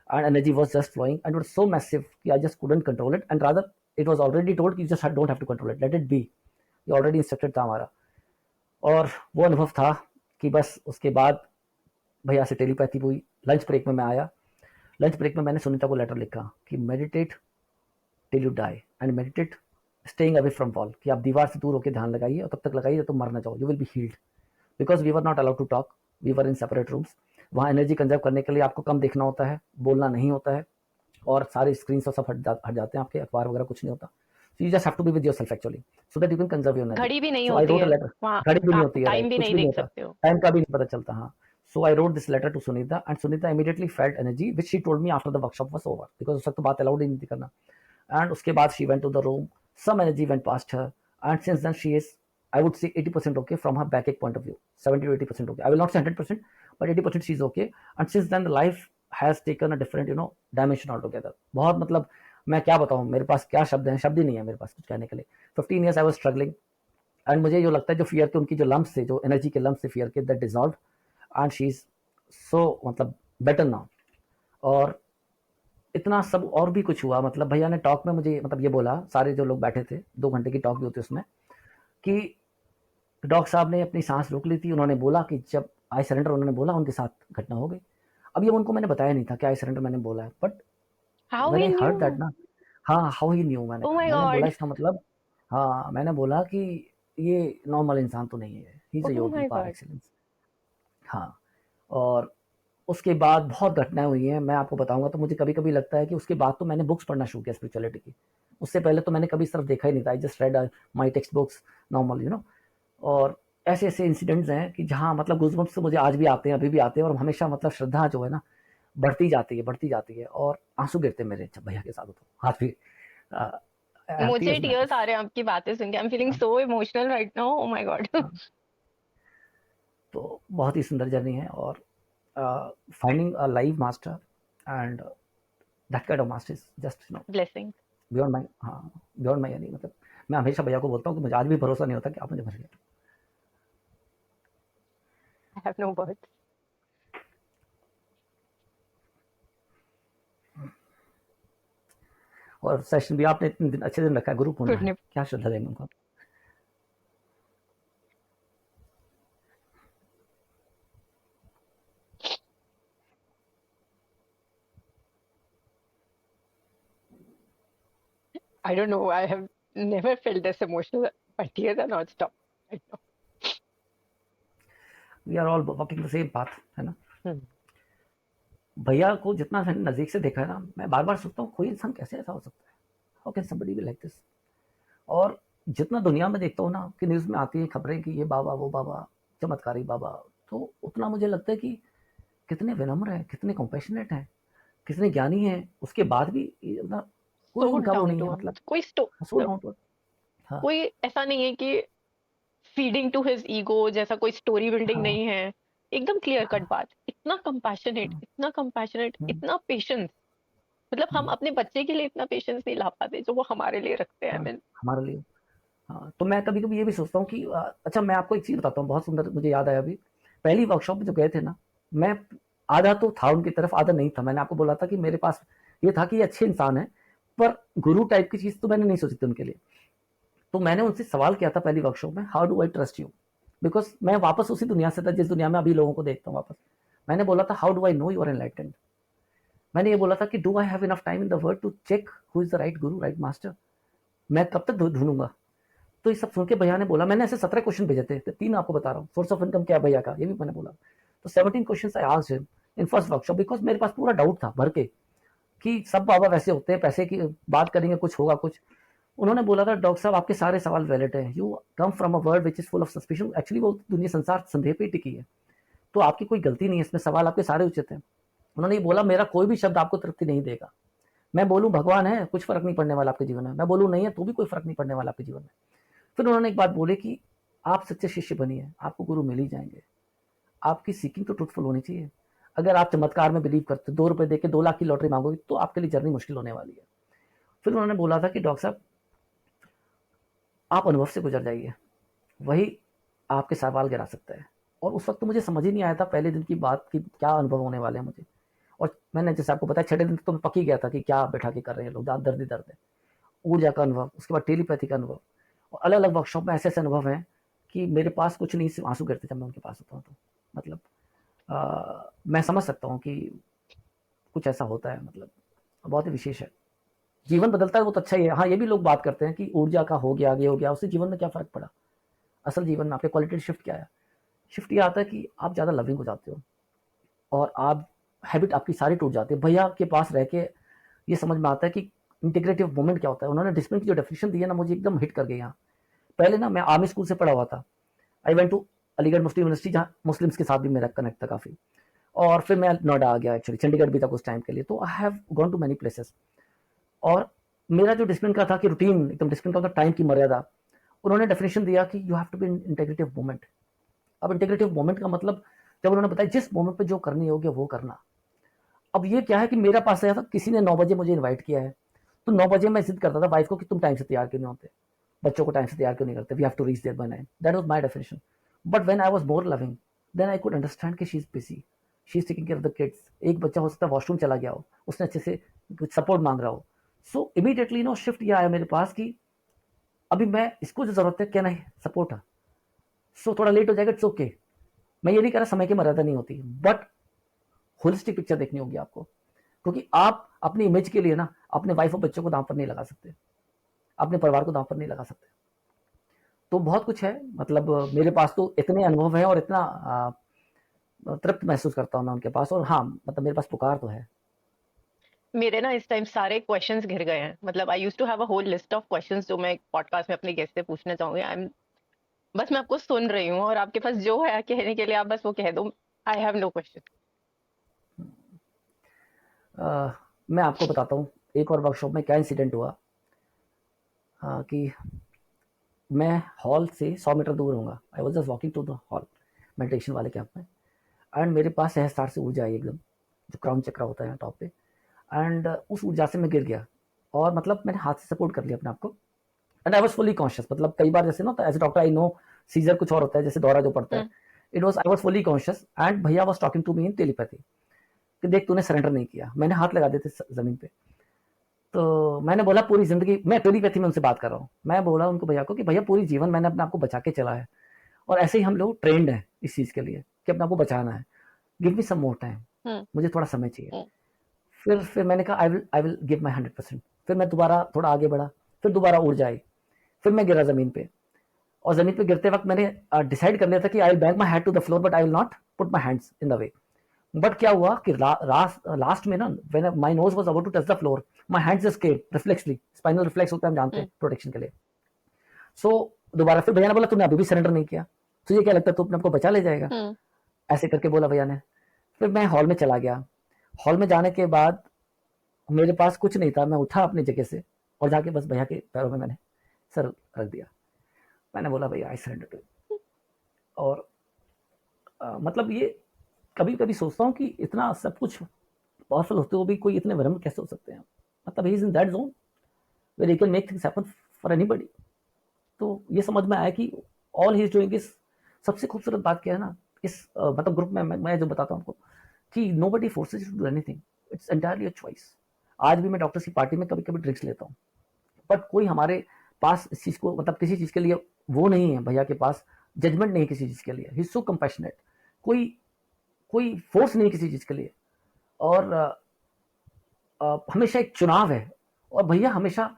and energy was just flowing and it was so massive कि I just couldn't control it and rather it was already told कि you just don't have to control it, let it be, ये already instructed था हमारा। और वो अनुभव था कि बस उसके बाद भैया से टेलीपैथी हुई। लंच ब्रेक में मैं आया, लंच ब्रेक में मैंने सुनीता को लेटर लिखा कि meditate till you die and meditate staying away from wall, कि आप दीवार से दूर होकर ध्यान लगाइए और तब तक लगाइए जब तुम मर ना जाओ, you will be healed. Because we were not allowed to talk, we were in separate rooms. वहाँ एनर्जी कंजर्व करने के लिए आपको कम देखना होता है, बोलना नहीं होता है, और सारे स्क्रीन सब हट जाते हैं, आपके अखबार वगैरह कुछ नहीं होता। So you just have to be with yourself actually, so that you can conserve your energy. घड़ी भी नहीं So I होती wrote a है letter. वहाँ, घड़ी भी नहीं आप होती है, टाइम right? भी कुछ नहीं भी नहीं देख होता, सकते हो। टाइम का भी नहीं पता चलता। हाँ, so I wrote this letter to Sunita and Sunita immediately felt energy which she told me after the workshop was over, because उस वक्त तो बात अलाउड ही नहीं थी करना। And उसके बाद she went to the room, some energy went past her and since then she is, I would say 80% okay from her backache point of view, 70 to 80% okay. I will not say 100%, but 80% she is okay. And since then the life has taken a different dimension altogether. बहुत मतलब मैं क्या बताऊं, मेरे पास क्या शब्द हैं, शब्द ही नहीं है मेरे पास कुछ कहने के लिए। 15 years I was struggling and मुझे जो लगता है जो फियर के उनकी जो लम्स थे, जो एनर्जी के लम्स थे फियर के, that dissolve and she is so मतलब बेटर नाउ। और इतना सब और भी कुछ हुआ, मतलब भैया ने टॉक में मुझे मतलब ये बोला, सारे जो लोग बैठे थे 2 घंटे की टॉक भी होती है उसमें, कि डॉक्टर साहब ने अपनी सांस रोक ली थी, उन्होंने बोला कि जब आई सरेंडर, उन्होंने बोला उनके साथ घटना हो गई। अब ये उनको मैंने बताया नहीं था कि आई सरेंडर मैंने बोला है, बट हाउ मैंने ही हर्ड दैट न्यू? ना। हाँ, हाउ ही न्यू, मैंने ओह कहा, माय मैंने बोला गॉड, इसका मतलब, हाँ मैंने बोला कि ये नॉर्मल इंसान तो नहीं है, he is a oh yogi my par God. Excellence. हाँ, और उसके बाद बहुत घटनाएं हुई हैं, मैं आपको बताऊंगा। तो मुझे कभी कभी लगता है कि उसके बाद तो मैंने बुक्स पढ़ना शुरू किया स्पिरिचुअलिटी की, उससे पहले तो मैंने कभी सिर्फ देखा ही नहीं था। I just red my text books normal और ऐसे ऐसे इंसिडेंट्स हैं कि जहाँ मतलब गूज़बम्प्स तो मुझे आज भी आते हैं, अभी भी आते हैं, और हमेशा मतलब श्रद्धा जो है ना बढ़ती जाती है, बढ़ती जाती है, और आंसू गिरते हैं मेरे जब भैया के साथ होता, आज भी मुझे टीयर्स इन टीयर्स आईज। आ रहे हैं आपकी बातें सुन के। आई am feeling so emotional right now, oh my God. तो बहुत ही सुंदर जर्नी है, और finding a live master and that kind of master is just blessing. Beyond my, हाँ बियॉन्ड माई यानी मतलब मैं हमेशा भैया को बोलता हूँ कि मुझे आज भी भरोसा नहीं होता कि आप मुझे भर गए। I have no words. और सेशन भी आपने इतने दिन अच्छे दिन रखा है, गुरु पूर्णिमा है, गुड। क्या श्रद्धा देंगे उनको। I don't know. I have never felt this emotional. My tears are not stopped right now. We are all walking the same path, है ना। Hmm. भैया को जितना मैंने नज़दीक से देखा है ना, मैं बार बार सोचता हूँ कोई इंसान कैसे ऐसा हो सकता है, how can somebody be like this. और जितना दुनिया में देखता हूँ ना कि न्यूज़ में आती है खबरें कि ये बाबा वो बाबा, चमत्कारी बाबा, तो उतना मुझे लगता है कि कितने विनम्र हैं, कितने कंपैशनेट हैं, कितने ज्ञानी हैं, उसके बाद भी मतलब कोई So उनका वो down नहीं to है, earth. मतलब कोई सो डाउन टू। हाँ, कोई ऐसा नहीं है कि फीडिंग टू हिज ईगो, जैसा कोई स्टोरी बिल्डिंग हाँ, नहीं है। एकदम क्लियर कट हाँ, बात, हाँ, इतना कंपैशनेट, हम्म, इतना पेशेंस। मतलब हम हम्म, अपने बच्चे के लिए इतना पेशेंस नहीं ला पाते जो वो हमारे लिए रखते हैं। हाँ, मैं हमारे लिए। हाँ, तो मैं कभी कभी ये भी सोचता हूँ कि अच्छा मैं आपको एक चीज़ बताता हूँ, बहुत सुंदर मुझे याद आया अभी। पहली वर्कशॉप में जो गए थे ना, मैं आधा तो था उनकी तरफ, आधा नहीं था। मैंने आपको बोला था कि मेरे पास ये था कि ये अच्छे इंसान है, पर गुरु टाइप की चीज़ तो मैंने नहीं सोची थी उनके लिए। तो मैंने उनसे सवाल किया था पहली वर्कशॉप में, how do I trust you, because मैं वापस उसी दुनिया से था जिस दुनिया में अभी लोगों को देखता हूँ वापस। मैंने बोला था how do I know you are enlightened. मैंने ये बोला था कि do I have enough time in the world to check who is the right guru, right master, मैं कब तक ढूंढूंगा। तो ये सब सुन के भैया ने बोला, मैंने ऐसे 17 क्वेश्चन भेजे थे, 3 आपको बता रहा हूँ। सोर्स ऑफ इनकम क्या है भैया का, ये भी मैंने बोला। तो 17 question I asked him in first workshop, because मेरे पास पूरा डाउट था भर के कि सब बाबा वैसे होते हैं, पैसे की बात करेंगे कुछ होगा कुछ। उन्होंने बोला था डॉक्टर साहब आपके सारे सवाल वैलिड हैं, you come from a world which is full of suspicion. Actually वो दुनिया संसार संदेह पे टिकी है, तो आपकी कोई गलती नहीं है इसमें, सवाल आपके सारे उचित हैं। उन्होंने ये बोला मेरा कोई भी शब्द आपको तृप्ति नहीं देगा। मैं बोलूं भगवान है, कुछ फर्क नहीं पड़ने वाला आपके जीवन में, मैं बोलूं नहीं है तो भी कोई फर्क नहीं पड़ने वाला आपके जीवन में। फिर उन्होंने एक बात बोली कि आप सच्चे शिष्य बनिए, आपको गुरु मिल ही जाएंगे, आपकी सीकिंग तो ट्रूथफुल होनी चाहिए। अगर आप चमत्कार में बिलीव करते हो, 2 रुपए दे के 2 लाख की लॉटरी मांगोगे तो आपके लिए जर्नी मुश्किल होने वाली है। फिर उन्होंने बोला था कि डॉक्टर साहब आप अनुभव से गुजर जाइए, वही आपके सवाल गिरा सकता है। और उस वक्त तो मुझे समझ ही नहीं आया था पहले दिन की बात कि क्या अनुभव होने वाले हैं मुझे। और मैंने जैसे आपको बताया 6 दिन तक तो मैं पक ही गया था कि क्या बैठा के कर रहे हैं लोग, दर्द ही दर्द है। ऊर्जा का अनुभव, उसके बाद टेलीपैथी का अनुभव, और अलग अलग वर्कशॉप में ऐसे ऐसे अनुभव हैं कि मेरे पास कुछ नहीं, सिर्फ आंसू गिरते जब मैं उनके पास होता हूँ। तो मतलब मैं समझ सकता हूँ कि कुछ ऐसा होता है, मतलब बहुत ही विशेष है। जीवन बदलता है वो तो अच्छा ही है। हाँ, ये भी लोग बात करते हैं कि ऊर्जा का हो गया, आगे हो गया, उससे जीवन में क्या फ़र्क पड़ा? असल जीवन में आपके क्वालिटी शिफ्ट क्या है? शिफ्ट ये आता है कि आप ज़्यादा लविंग हो जाते हो और आप हैबिट आपकी सारी टूट जाती है। भैया के पास रह के ये समझ में आता है कि इंटीग्रेटिव मूवमेंट क्या होता है। उन्होंने डिसिप्लिन की जो डेफिनेशन दी है ना, मुझे एकदम हिट कर गई यहाँ। पहले ना मैं आर्मी स्कूल से पढ़ा हुआ था। I went to Aligarh Muslim University, जहाँ मुस्लिम्स के साथ भी मेरा कनेक्ट था काफ़ी। और फिर मैं नोएडा आ गया, एक्चुअली चंडीगढ़ भी था कुछ टाइम के लिए। तो I have gone to many places. और मेरा जो डिसिप्लिन का था कि रूटीन एकदम डिसिप्लिन का होता, टाइम की मर्यादा, उन्होंने डेफिनेशन दिया कि you have to be in integrative movement. अब इंटीग्रेटिव मूवमेंट का मतलब जब उन्होंने बताया जिस मोमेंट पे जो करनी होगी वो करना। अब ये क्या है कि मेरा पास आया था, किसी ने 9 बजे मुझे इनवाइट किया है, तो 9 बजे मैं जिद करता था वाइफ को कि तुम टाइम से तैयार क्यों नहीं होते, बच्चों को टाइम से तैयार क्यों नहीं करते, we have to reach there by 9। That was my definition. But when I was more loving, then I could understand कि she is busy, she is taking care of the kids. एक बच्चा हो सकता है वॉशरूम चला गया हो, उसने अच्छे से कुछ सपोर्ट मांग रहा हो। सो इमीडिएटली नो शिफ्ट ये आया मेरे पास कि अभी मैं इसको जो जरूरत है क्या नहीं सपोर्ट है। सो थोड़ा लेट हो जाएगा, इट्स ओके। मैं ये नहीं कह रहा समय की मर्यादा नहीं होती, बट होलिस्टिक पिक्चर देखनी होगी आपको। क्योंकि आप अपनी इमेज के लिए ना अपने वाइफ और बच्चों को दांव पर नहीं लगा सकते, अपने परिवार को दांव पर नहीं लगा सकते। तो बहुत कुछ है, मतलब मेरे पास तो इतने अनुभव है और इतना तृप्त महसूस करता हूँ मैं उनके पास। और हाँ, मतलब मेरे पास पुकार तो है। मेरे ना इस टाइम सारे क्वेश्चंस घिर गए हैं। मतलब I used to have a whole list of questions जो मैं पॉडकास्ट में अपने गेस्ट से पूछना चाहूंगी। बस मैं आपको सुन रही हूँ और आपके पास जो है कहने के लिए आप बस वो कह दो। I have no question. मैं आपको बताता हूँ एक और वर्कशॉप में क्या इंसिडेंट हुआ। कि मैं हॉल से 100 मीटर दूर हूँ, I was just walking to the hall meditation वाले कैंप में। एंड मेरे पास सहस्त्रार से ऊर्जा आई एकदम, जो क्राउन चक्र होता है टॉप पे। एंड उस ऊर्जा से मैं गिर गया और मतलब मैंने हाथ से सपोर्ट कर लिया अपने आप को। And I was fully conscious. मतलब कई बार जैसे ना as a doctor I know seizure कुछ और होता है, जैसे दौरा जो पड़ता है। It was I was fully conscious and भैया was talking to me in telepathy कि देख तूने सरेंडर नहीं किया। मैंने हाथ लगा दिए थे जमीन पे। तो मैंने बोला पूरी जिंदगी मैं टेलीपैथी में उनसे बात कर रहा हूँ। मैं बोला उनको भैया को कि भैया पूरी जीवन मैंने अपने आप को बचा के चला है, और ऐसे ही हम लोग ट्रेंड हैं इस चीज़ के लिए कि अपने आप को बचाना है। गिव मी सम मोर टाइम, मुझे थोड़ा समय चाहिए। फिर मैंने कहा आई विल गिव माई 100%। फिर मैं दोबारा थोड़ा आगे बढ़ा, फिर दोबारा ऊर्जा आई, फिर मैं गिरा ज़मीन पे। और ज़मीन पे गिरते वक्त मैंने डिसाइड कर लिया था कि I will back my head to the floor but I will not put my hands in the way. But क्या हुआ कि लास्ट में ना when my nose was about to touch the floor, my hands just came reflexively. Spinal reflex होता है, हम जानते हैं प्रोटेक्शन के लिए। सो दोबारा फिर भैया ने बोला तूने अभी भी सरेंडर नहीं किया, तुझे क्या लगता है तू अपने आपको बचा ले जाएगा? ऐसे करके बोला भैया ने। फिर मैं हॉल में चला गया। हॉल में जाने के बाद मेरे पास कुछ नहीं था, मैं उठा अपनी जगह से और जाके बस भैया के पैरों में मैंने सर रख दिया। मैंने बोला भैया आई सरेंडर टू यू। और मतलब ये कभी कभी सोचता हूँ कि इतना सब कुछ पावरफुल होते हुए भी कोई इतने विनम्र कैसे हो सकते हैं। मतलब he is in that zone where he can make things happen for anybody. तो ये समझ में आया कि all he is doing is. सबसे खूबसूरत बात क्या है ना इस मतलब ग्रुप में मैं जो बताता हूँ आपको कि nobody forces you to do anything, it's entirely a choice. आज भी मैं डॉक्टर्स की पार्टी में कभी कभी ड्रिंक्स लेता हूँ, बट कोई हमारे पास इस चीज़ को मतलब किसी चीज़ के लिए वो नहीं है। भैया के पास जजमेंट नहीं है किसी चीज़ के लिए, ही इज सो कंपैशनेट। कोई कोई फोर्स नहीं है किसी चीज़ के लिए। और हमेशा एक चुनाव है। और भैया हमेशा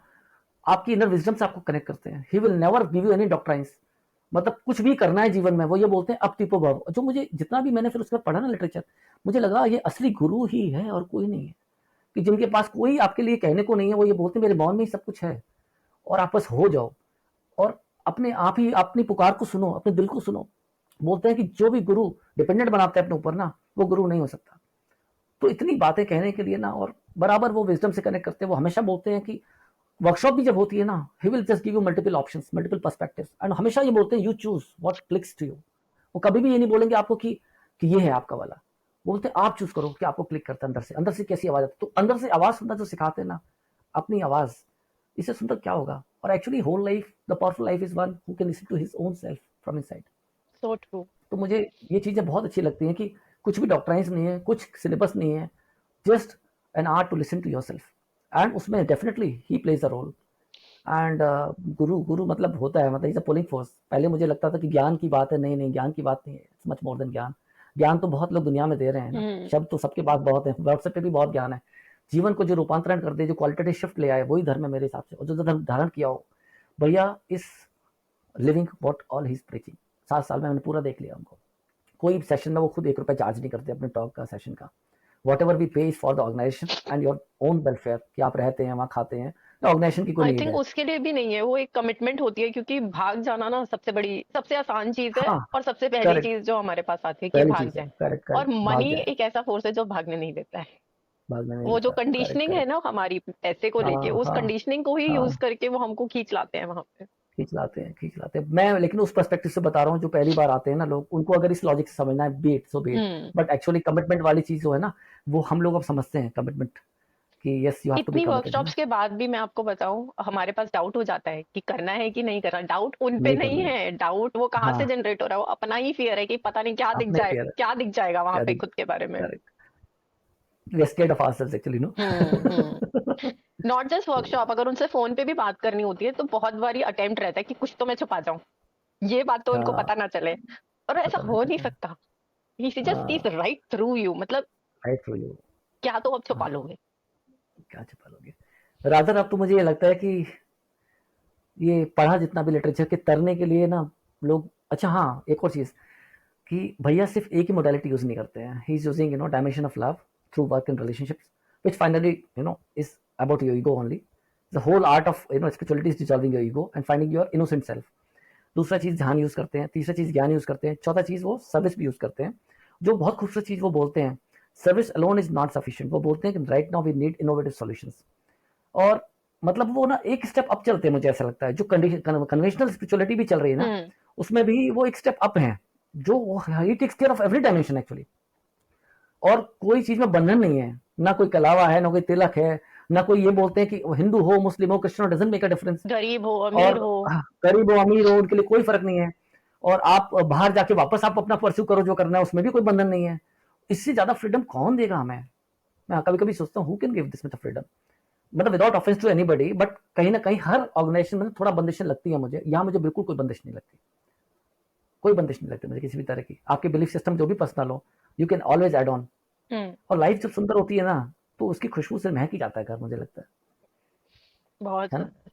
आपकी इनर विजडम से आपको कनेक्ट करते हैं। He will never give you any doctrines. मतलब कुछ भी करना है जीवन में वो ये बोलते हैं अब टिपो भव। जो मुझे जितना भी मैंने फिर उसके बाद पढ़ा ना लिटरेचर, मुझे लगा ये असली गुरु ही है और कोई नहीं है। कि जिनके पास कोई आपके लिए कहने को नहीं है, वो ये बोलते हैं मेरे मौन में ही सब कुछ है और आप बस हो जाओ और अपने आप ही अपनी पुकार को सुनो, अपने दिल को सुनो। बोलते हैं कि जो भी गुरु डिपेंडेंट बनाता है अपने ऊपर ना, वो गुरु नहीं हो सकता। तो इतनी बातें कहने के लिए ना, और बराबर वो विजडम से कनेक्ट करते हैं। वो हमेशा बोलते हैं कि वर्कशॉप भी जब होती है ना, he will just give you multiple options, multiple perspectives, and हमेशा ये बोलते हैं you choose what clicks to you. वो कभी भी ये नहीं बोलेंगे आपको कि ये है आपका वाला। बोलते हैं आप चूज करो कि आपको क्लिक करता है अंदर से कैसी आवाज आती है। तो अंदर से आवाज सुनना जो सिखाते हैं ना, अपनी आवाज, इससे सुनकर क्या होगा। और actually whole life, the powerful life is one who can listen to his own self from inside. So true. तो मुझे ये चीजें बहुत अच्छी लगती हैं कि कुछ भी डॉक्ट्राइंस नहीं है, कुछ सिलेबस नहीं है, just an art to listen to your self. And उसमें definitely he plays a role. And guru guru मतलब होता है, मतलब इज अ पुलिंग फोर्स। पहले मुझे लगता था कि ज्ञान की बात है, नहीं नहीं, ज्ञान की बात नहीं है, इट्स मच मोर देन ज्ञान। ज्ञान तो बहुत लोग दुनिया में दे रहे हैं ना, हम्म। शब्द तो सबके पास बहुत है, व्हाट्सएप पे भी बहुत ज्ञान है। जीवन को जो रूपांतरण कर दे, जो क्वालिटेटिव शिफ्ट ले आए, वही धर्म है मेरे हिसाब से। और जो धर्म धारण किया हो भैया, इस living what all he is preaching. 7 साल में मैंने पूरा देख लिया उनको। कोई सेशन में वो खुद 1 रुपया चार्ज नहीं करते अपने टॉक का, सेशन का। Whatever we pay is for the organisation and your own welfare, कि आप रहते हैं वहाँ, खाते हैं, ऑर्गेनाइजेशन की कोई आई नीड थिंक है। उसके लिए भी नहीं है, वो एक कमिटमेंट होती है, क्योंकि भाग जाना ना सबसे बड़ी, सबसे आसान चीज है हाँ, और सबसे पहली करेक्ट, चीज जो हमारे पास आती है कि पहली भाग चीज है, जाए। करेक्ट और करेक्ट, भाग मनी जाए, एक ऐसा फोर्स है जो भागने नहीं देता है। भागने नहीं वो जो देता, करेक्ट कंडीशनिंग है करेक्ट। ना हमारी पैसे को लेके, हाँ उस हाँ कंडीशनिंग को ही यूज हाँ, करके वो हमको खींच लाते हैं वहां पे। खींच लाते हैं, खींच लाते हैं। मैं लेकिन उस पर्सपेक्टिव से बता रहा हूँ, जो पहली बार आते हैं ना लोग, उनको अगर इस लॉजिक से समझना है, beat so beat. Hmm. But actually commitment वाली चीज जो है ना, वो हम लोग अब समझते हैं कमिटमेंट, कि yes you have to be इतनी कमिटेड, है ना। वर्कशॉप्स के बाद भी मैं आपको बताऊं, हमारे पास डाउट हो जाता है कि करना है कि नहीं करना। डाउट उन पे नहीं नहीं करना है, है, डाउट वो कहाँ से हाँ, जनरेट हो रहा है, वो अपना ही फियर है कि पता नहीं क्या दिख अपने जाए, फेयर, क्या दिख जाएगा वहां क्या पे दिख, खुद के बारे में। Correct. We are scared of ourselves actually, no. Hmm. Not just workshop, अगर उनसे फोन पे भी बात करनी होती है तो बहुत बारी अटेम्प्ट रहता है कि कुछ तो मैं छुपा जाऊं, ये बात तो उनको हाँ, पता ना चले। और ऐसा पता नहीं हो नहीं चलता, सकता। ही जस्ट सीज हाँ, राइट थ्रू यू, मतलब राइट फॉर यू, क्या तो अब छुपा हाँ, लोगे। क्या छुपा लोगे। रादर अब तो मुझे ये लगता है कि ये पढ़ा जितना भी लिटरेचर के तरने के लिए ना लोग, अच्छा हाँ, एक और चीज, कि भैया सिर्फ एक ही मोडालिटी यूज नहीं करते हैं, he is using dimension of love through work in relationships, which finally is about your ego only. The whole art of spirituality is dissolving your ego and finding your innocent self. दूसरा चीज ध्यान use करते हैं, तीसरा चीज ज्ञान use करते हैं, चौथा चीज वो सर्विस भी यूज करते हैं। जो बहुत खूबसूरत चीज वो बोलते हैं, service alone is not sufficient. वो बोलते हैं कि right now we need innovative solutions. और मतलब वो ना एक स्टेप अप चलते हैं, मुझे ऐसा लगता है। जो कन्वेंशनल स्पिरिचुअलिटी भी चल रही है ना, हम्म। उसमें भी वो एक स्टेप अप है, जो he takes care of every dimension actually. और कोई चीज में बंधन नहीं है, ना कोई कलावा है, ना कोई तिलक है, ना कोई ये बोलते हैं कि हिंदू हो, मुस्लिम हो, क्रिश्चियन हो, डजंट मेक अ डिफरेंस। गरीब हो अमीर और हो। गरीब हो अमीर हो, उनके लिए कोई फर्क नहीं है। और आप बाहर जाके वापस आप अपना परस्यू करो जो करना है, उसमें भी कोई बंधन नहीं है। इससे ज्यादा फ्रीडम कौन देगा हमें। मैं कभी कभी सोचता हूँ, who can give this much freedom. मतलब without offence to anybody, but कहीं ना कहीं हर ऑर्गेनाइजेशन में थोड़ा बंदिशें लगती है मुझे। यहाँ मुझे बिल्कुल कोई बंदिश नहीं लगती, कोई बंदिश नहीं लगती मुझे किसी भी तरह की। आपके बिलीफ सिस्टम जो भी पर्सनल हो, you can always add on. Hmm. और लाइफ जब सुंदर होती है ना, तो उसकी खुशबू से महक ही जाता है घर, मुझे लगता बहुत है ना। सुंदर।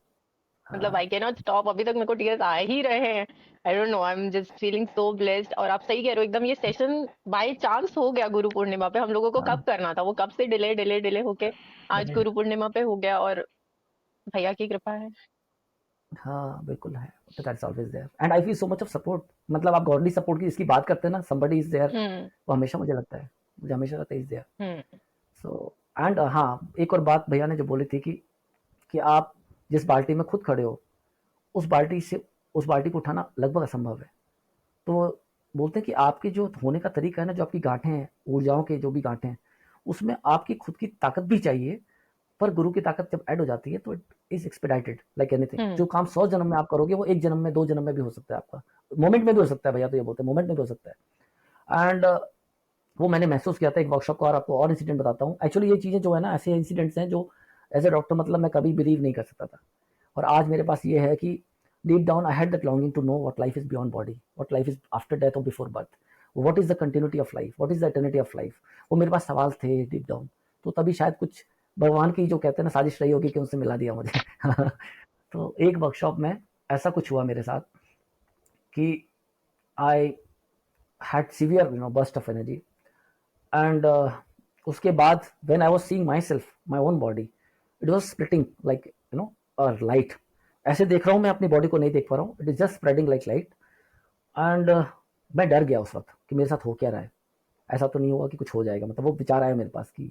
मतलब आई कैन नॉट स्टॉप, अभी तक मेरे को टीयर्स आ ही रहे हैं। आई don't know, I am just feeling so blessed. और आप सही कह रहे हो एकदम, ये सेशन बाय चांस हो गया गुरु पूर्णिमा पे। हम लोगों को हाँ, कब करना था, वो कब से डिले डिले डिले होके आज नहीं, गुरु पूर्णिमा पे हो गया। और भैया की कृपा है। हाँ बिल्कुल है। That's always there and I feel so much of support. मतलब आप गॉडली सपोर्ट की जिसकी बात करते हैं ना, समबडी इज देयर, हम्म। वो हमेशा मुझे लगता है, मुझे हमेशा लगता है is there. Hmm. So and हाँ, एक और बात भैया ने जो बोली थी कि आप जिस बाल्टी में खुद खड़े हो, उस बाल्टी से उस बाल्टी को उठाना लगभग असंभव है। तो बोलते हैं कि आपके जो होने का तरीका है ना, जो आपकी गांठें हैं, ऊर्जाओं के जो भी गांठें हैं, उसमें आपकी खुद की ताकत भी चाहिए। पर गुरु की ताकत जब ऐड हो जाती है तो it is expedited like anything. हम्म। जो काम 100 जन्म में आप करोगे, वो 1 जन्म में, 2 जन्म में भी हो सकता है आपका, मोमेंट में भी हो सकता है। भैया तो ये बोलते हैं मोमेंट में भी हो सकता है। एंड वो मैंने महसूस किया था एक वर्कशॉप को। और आपको और इंसिडेंट बताता हूँ। एक्चुअली ये चीज़ें जो है ना, ऐसे इंसिडेंट्स हैं जो एज ए डॉक्टर मतलब मैं कभी बिलीव नहीं कर सकता था। और आज मेरे पास ये है कि deep down I had that longing to know what life is beyond body, what life is after death और before birth, what is the continuity of life, what is the eternity of life. वो मेरे पास सवाल थे deep down. तो तभी शायद कुछ भगवान की जो कहते हैं ना साजिश रही होगी कि उनसे मिला दिया मुझे। तो एक वर्कशॉप में ऐसा कुछ हुआ मेरे साथ कि I had severe burst of energy. And उसके बाद when I was seeing my self, my own body, it was splitting like light. ऐसे देख रहा हूँ मैं अपनी बॉडी को, नहीं देख पा रहा हूँ, it is just spreading like light. And मैं डर गया उस वक्त कि मेरे साथ हो क्या रहा है। ऐसा तो नहीं होगा कि कुछ हो जाएगा, मतलब वो विचार आया मेरे पास कि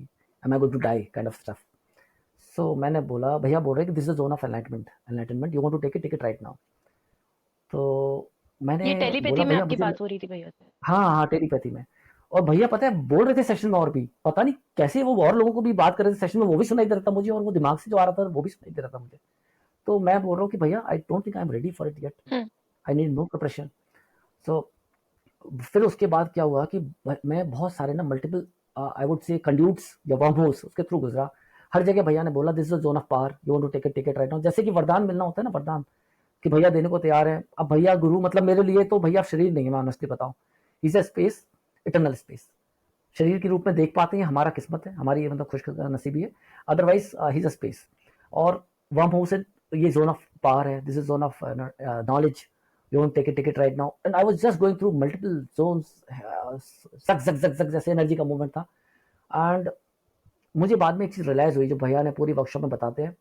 am I going to die kind of stuff. So मैंने बोला, भैया बोल रहे कि this is zone of enlightenment, enlightenment you want to take it right now. तो मैंने ये टेलीपैथी बोला में भैया आपकी मुझे, बात हो रही थी भैया से? हाँ हाँ टेलीपैथी में। और भैया पता है बोल रहे थे सेशन में, और भी पता नहीं कैसे वो और लोगों को भी बात कर रहे थे सेशन में, वो भी सुनाई दे रहा था मुझे, और वो दिमाग से जो आ रहा था वो भी सुनाई दे रहा था मुझे। तो मैं बोल रहा हूँ कि भैया I don't think I am ready for it yet, hmm. I need more preparation. So फिर उसके बाद क्या हुआ कि मैं बहुत सारे ना multiple I would say conduits या वर्म होल्स उसके थ्रू गुजरा। हर जगह भैया ने बोला this is zone of power, you want to take it, take it right now. जैसे कि वरदान मिलना होता है ना, वरदान कि भैया देने को तैयार है। अब भैया गुरु मतलब मेरे लिए तो भैया शरीर नहीं है, मैं ऑनेस्टली बताऊं, is a space, eternal space. शरीर के रूप में देख पाते हैं, हमारा किस्मत है, हमारी मतलब खुश नसीबी है। Otherwise his a space. और वर्म हाउस ये जोन ऑफ पावर है, this is zone of knowledge, you want take it right now. And I was just going through multiple zones, सक जक जक जक जैसे एनर्जी का मूवमेंट था। एंड मुझे बाद में एक चीज रियलाइज हुई जो भैया ने पूरी वर्कशॉप में बताते हैं,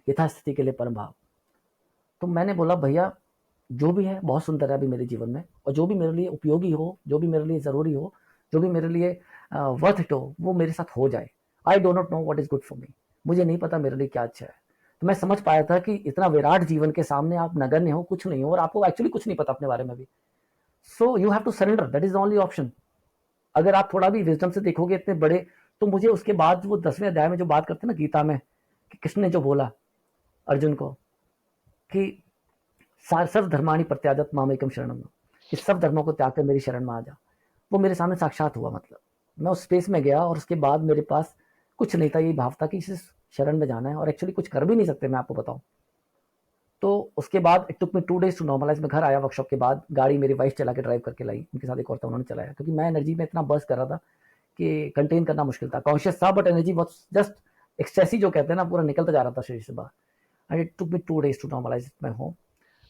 यथास्थिति के लिए परम भाव। तो मैंने बोला भैया जो भी है बहुत सुंदर है अभी मेरे जीवन में, और जो भी मेरे लिए उपयोगी हो, जो भी मेरे लिए ज़रूरी हो, जो भी मेरे लिए वर्थ इट हो, वो मेरे साथ हो जाए। I do not know what is good for me, मुझे नहीं पता मेरे लिए क्या अच्छा है। तो मैं समझ पाया था कि इतना विराट जीवन के सामने आप नगण्य हो, कुछ नहीं हो, और आपको एक्चुअली कुछ नहीं पता अपने बारे में भी। So you have to surrender, that is the only option. अगर आप थोड़ा भी विजडम से देखोगे इतने बड़े, तो मुझे उसके बाद वो 10वें अध्याय में जो बात करते हैं ना गीता में, कि कृष्ण ने जो बोला अर्जुन को कि सर्व धर्माणी प्रत्यागत मामेकम शरणम, कि सब धर्मों को त्याग कर मेरी शरण में आ जा, वो मेरे सामने साक्षात हुआ। मतलब मैं उस स्पेस में गया और उसके बाद मेरे पास कुछ नहीं था, यही भाव था कि इस शरण में जाना है, और एक्चुअली कुछ कर भी नहीं सकते मैं आपको बताऊं। तो उसके बाद it took me 2 days to normalise. मैं घर आया वर्कशॉप के बाद, गाड़ी मेरी वाइफ चला के ड्राइव करके लाई, उनके साथ एक और था उन्होंने चलाया, क्योंकि मैं एनर्जी में इतना बर्स्ट कर रहा था कि कंटेन करना मुश्किल था। कॉन्शियस था but energy was just XC जो कहते हैं ना, पूरा निकलता जा रहा था शरीर से बाहर। And it took me 2 days to normalise my home.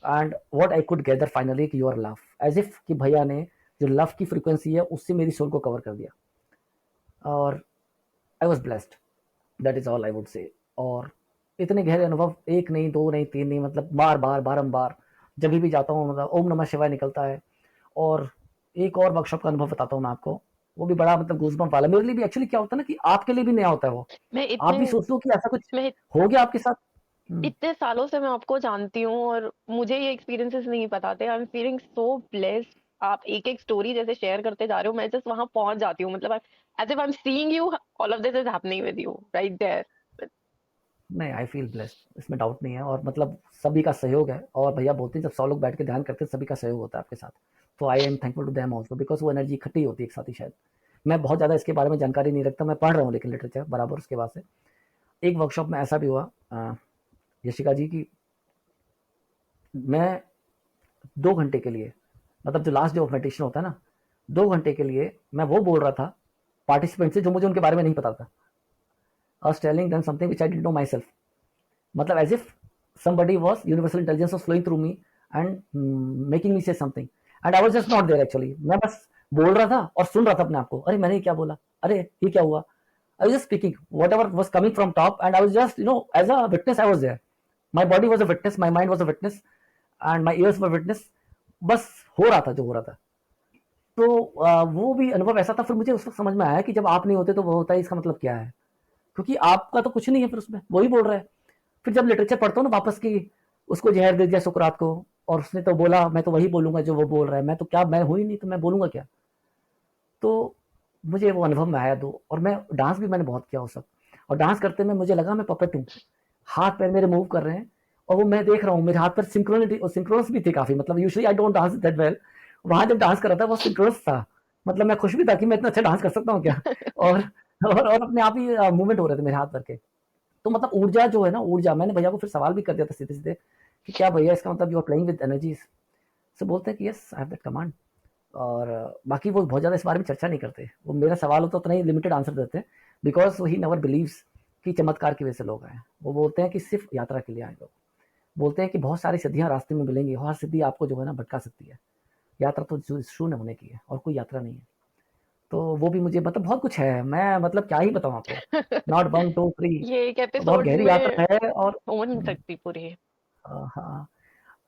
And what I could gather finally कि योर लव, एज इफ कि भैया ने जो लव की फ्रीक्वेंसी है उससे मेरी सोल को कवर कर दिया, और I was blessed, that is all I would से। और इतने गहरे अनुभव, एक नहीं, दो नहीं, तीन नहीं, मतलब बार बार बारम्बार जब भी जाता हूँ, मतलब ओम नमः शिवाय निकलता है। और एक और वर्कशॉप का अनुभव बताता हूँ मैं आपको, वो भी बड़ा मतलब गूजबम्प वाला मेरे लिए भी। एक्चुअली क्या होता है ना कि आपके लिए भी नया होता है वो, मैं आप इतने भी सोचते हो कि ऐसा कुछ मैं हो गया आपके साथ। इतने सालों से मैं आपको जानती हूँ और मुझे ये एक्सपीरियंसेस नहीं पता थे। आई एम फीलिंग सो ब्लेस्ड। आप एक एक स्टोरी जैसे शेयर करते जा रहे हो, मैं जस्ट वहां पहुंच जाती हूँ। मतलब as if I am seeing you, all of this is happening with you right there. नहीं, आई फील ब्लेस्ड, इसमें डाउट नहीं है। और मतलब सभी का सहयोग है, और भैया बोलते हैं जब 100 लोग बैठ के ध्यान करते हैं सभी का सहयोग होता है आपके साथ। तो I am thankful to them also, because वो एनर्जी इकट्ठी होती है एक साथ ही शायद। मैं बहुत ज़्यादा इसके बारे में जानकारी नहीं रखता, मैं पढ़ रहा हूँ लेकिन लिटरेचर बराबर उसके बाद से। एक वर्कशॉप में ऐसा भी हुआ यशिका जी की, मैं 2 घंटे के लिए, मतलब जो लास्ट डे ऑफ मेडिटेशन होता है ना, 2 घंटे के लिए मैं वो बोल रहा था पार्टिसिपेंट से जो मुझे उनके बारे में नहीं पता था। I was telling them something which I didn't know my self. मतलब as if somebody was universal intelligence was flowing through me and making me say something, and I was just not there actually। मैं बस बोल रहा था और सुन रहा था अपने आप को, अरे मैंने क्या बोला, अरे ये क्या हुआ। I was just speaking whatever was coming from top, and I was just as a witness I was there। My body was a witness, my mind was a witness, and my ears were witness। बस हो रहा था जो हो रहा था। तो वो भी अनुभव ऐसा था। फिर मुझे उस वक्त समझ में आया कि जब आप नहीं होते तो वो होता है, इसका मतलब क्या है, क्योंकि आपका तो कुछ नहीं है फिर उसमें, वही बोल रहा है। फिर जब लिटरेचर पढ़ता हूँ ना वापस की, उसको जहर दे दिया सुकरात को, और उसने तो बोला मैं तो वही बोलूंगा जो वो बोल रहा है, मैं तो क्या, मैं हुई नहीं तो मैं बोलूंगा क्या। तो मुझे वो अनुभव में आया दो। और मैं डांस भी मैंने बहुत किया उस वक्त, और डांस करते में मुझे लगा मैं पपेट हूँ, हाथ पैर मेरे मूव कर रहे हैं, और वो मैं देख रहा हूँ मेरे हाथ पर सिंक्रोनिटी और सिंक्रोनस भी थे काफी। मतलब usually I don't dance that well, वहां जब डांस कर रहा था वो सिंक्रोनस था। मतलब मैं खुश भी था कि मैं इतना अच्छा डांस कर सकता हूँ क्या। और और अपने आप ही मूवमेंट हो रहे थे मेरे हाथ भर के। तो मतलब ऊर्जा जो है ना, ऊर्जा, मैंने भैया को फिर सवाल भी कर दिया था सीधे सीधे कि क्या भैया इसका मतलब you are playing with energies. से बोलते हैं कि yes I have that command. और बाकी वो बहुत ज़्यादा इस बारे में चर्चा नहीं करते। वो मेरा सवाल हो तो उतना ही लिमिटेड आंसर देते हैं, बिकॉज ही नेवर बिलीव्स कि चमत्कार की वजह से लोग आए। वो बोलते हैं कि सिर्फ यात्रा के लिए आए लोग। बोलते हैं कि बहुत सारी सिद्धियां रास्ते में मिलेंगी, हर सिद्धि आपको जो है ना भटका सकती है। यात्रा तो शून्य होने की है और कोई यात्रा नहीं है। तो वो भी मुझे मतलब बहुत कुछ है, मैं मतलब क्या ही बताऊं आपको। नॉट वन टू थ्री, ये एक बहुत एपिसोड गहरी में यात्रा है। और हो नहीं सकती पूरी। हाँ हाँ,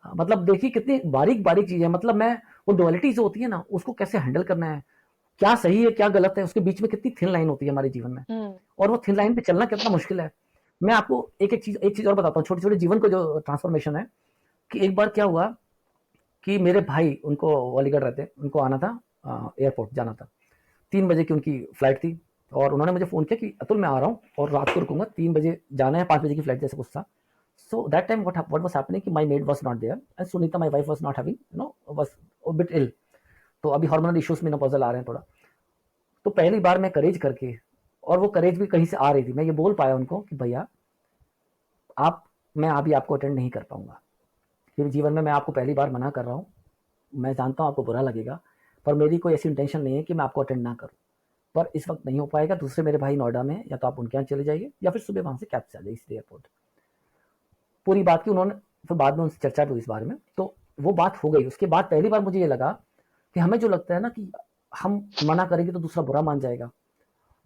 मतलब देखिए कितनी बारीक बारीक चीज है। मतलब मैं वो डुअलिटी जो होती है ना, उसको कैसे हैंडल करना है, क्या सही है क्या गलत है, उसके बीच में कितनी थिन लाइन होती है हमारे जीवन में, हम्म। और वो थिन लाइन पे चलना कितना मुश्किल है। मैं आपको एक चीज और बताता हूँ, छोटे छोटे जीवन को जो ट्रांसफॉर्मेशन है। कि एक बार क्या हुआ कि मेरे भाई, उनको अलीगढ़ रहते, उनको आना था, एयरपोर्ट जाना था। 3 बजे की उनकी फ्लाइट थी और उन्होंने मुझे फ़ोन किया कि अतुल मैं आ रहा हूँ और रात को रुकूंगा, 3 बजे जाना है, 5 बजे की फ्लाइट जैसे कुछ था. So that time what was happening कि my maid was not there and Sunita my wife was not having was a bit ill. तो अभी हार्मोनल इश्यूज में नपोजल आ रहे हैं थोड़ा. तो पहली बार मैं करेज करके, और वो करेज भी कहीं से आ रही थी, मैं ये बोल पाया उनको कि भैया आप, मैं अभी आपको अटेंड नहीं कर पाऊंगा, क्योंकि जीवन में मैं आपको पहली बार मना कर रहा हूँ. मैं जानता हूँ आपको बुरा लगेगा, पर मेरी कोई ऐसी इंटेंशन नहीं है कि मैं आपको अटेंड ना करूँ, पर इस वक्त नहीं हो पाएगा. दूसरे मेरे भाई नोएडा में, या तो आप उनके यहाँ चले जाइए या फिर सुबह वहां से कैब से आ जाइए इसलिए एयरपोर्ट. पूरी बात की उन्होंने, फिर बाद में उनसे चर्चा भी हुई इस बारे में, तो वो बात हो गई. उसके बाद पहली बार मुझे ये लगा कि हमें जो लगता है ना कि हम मना करेंगे तो दूसरा बुरा मान जाएगा,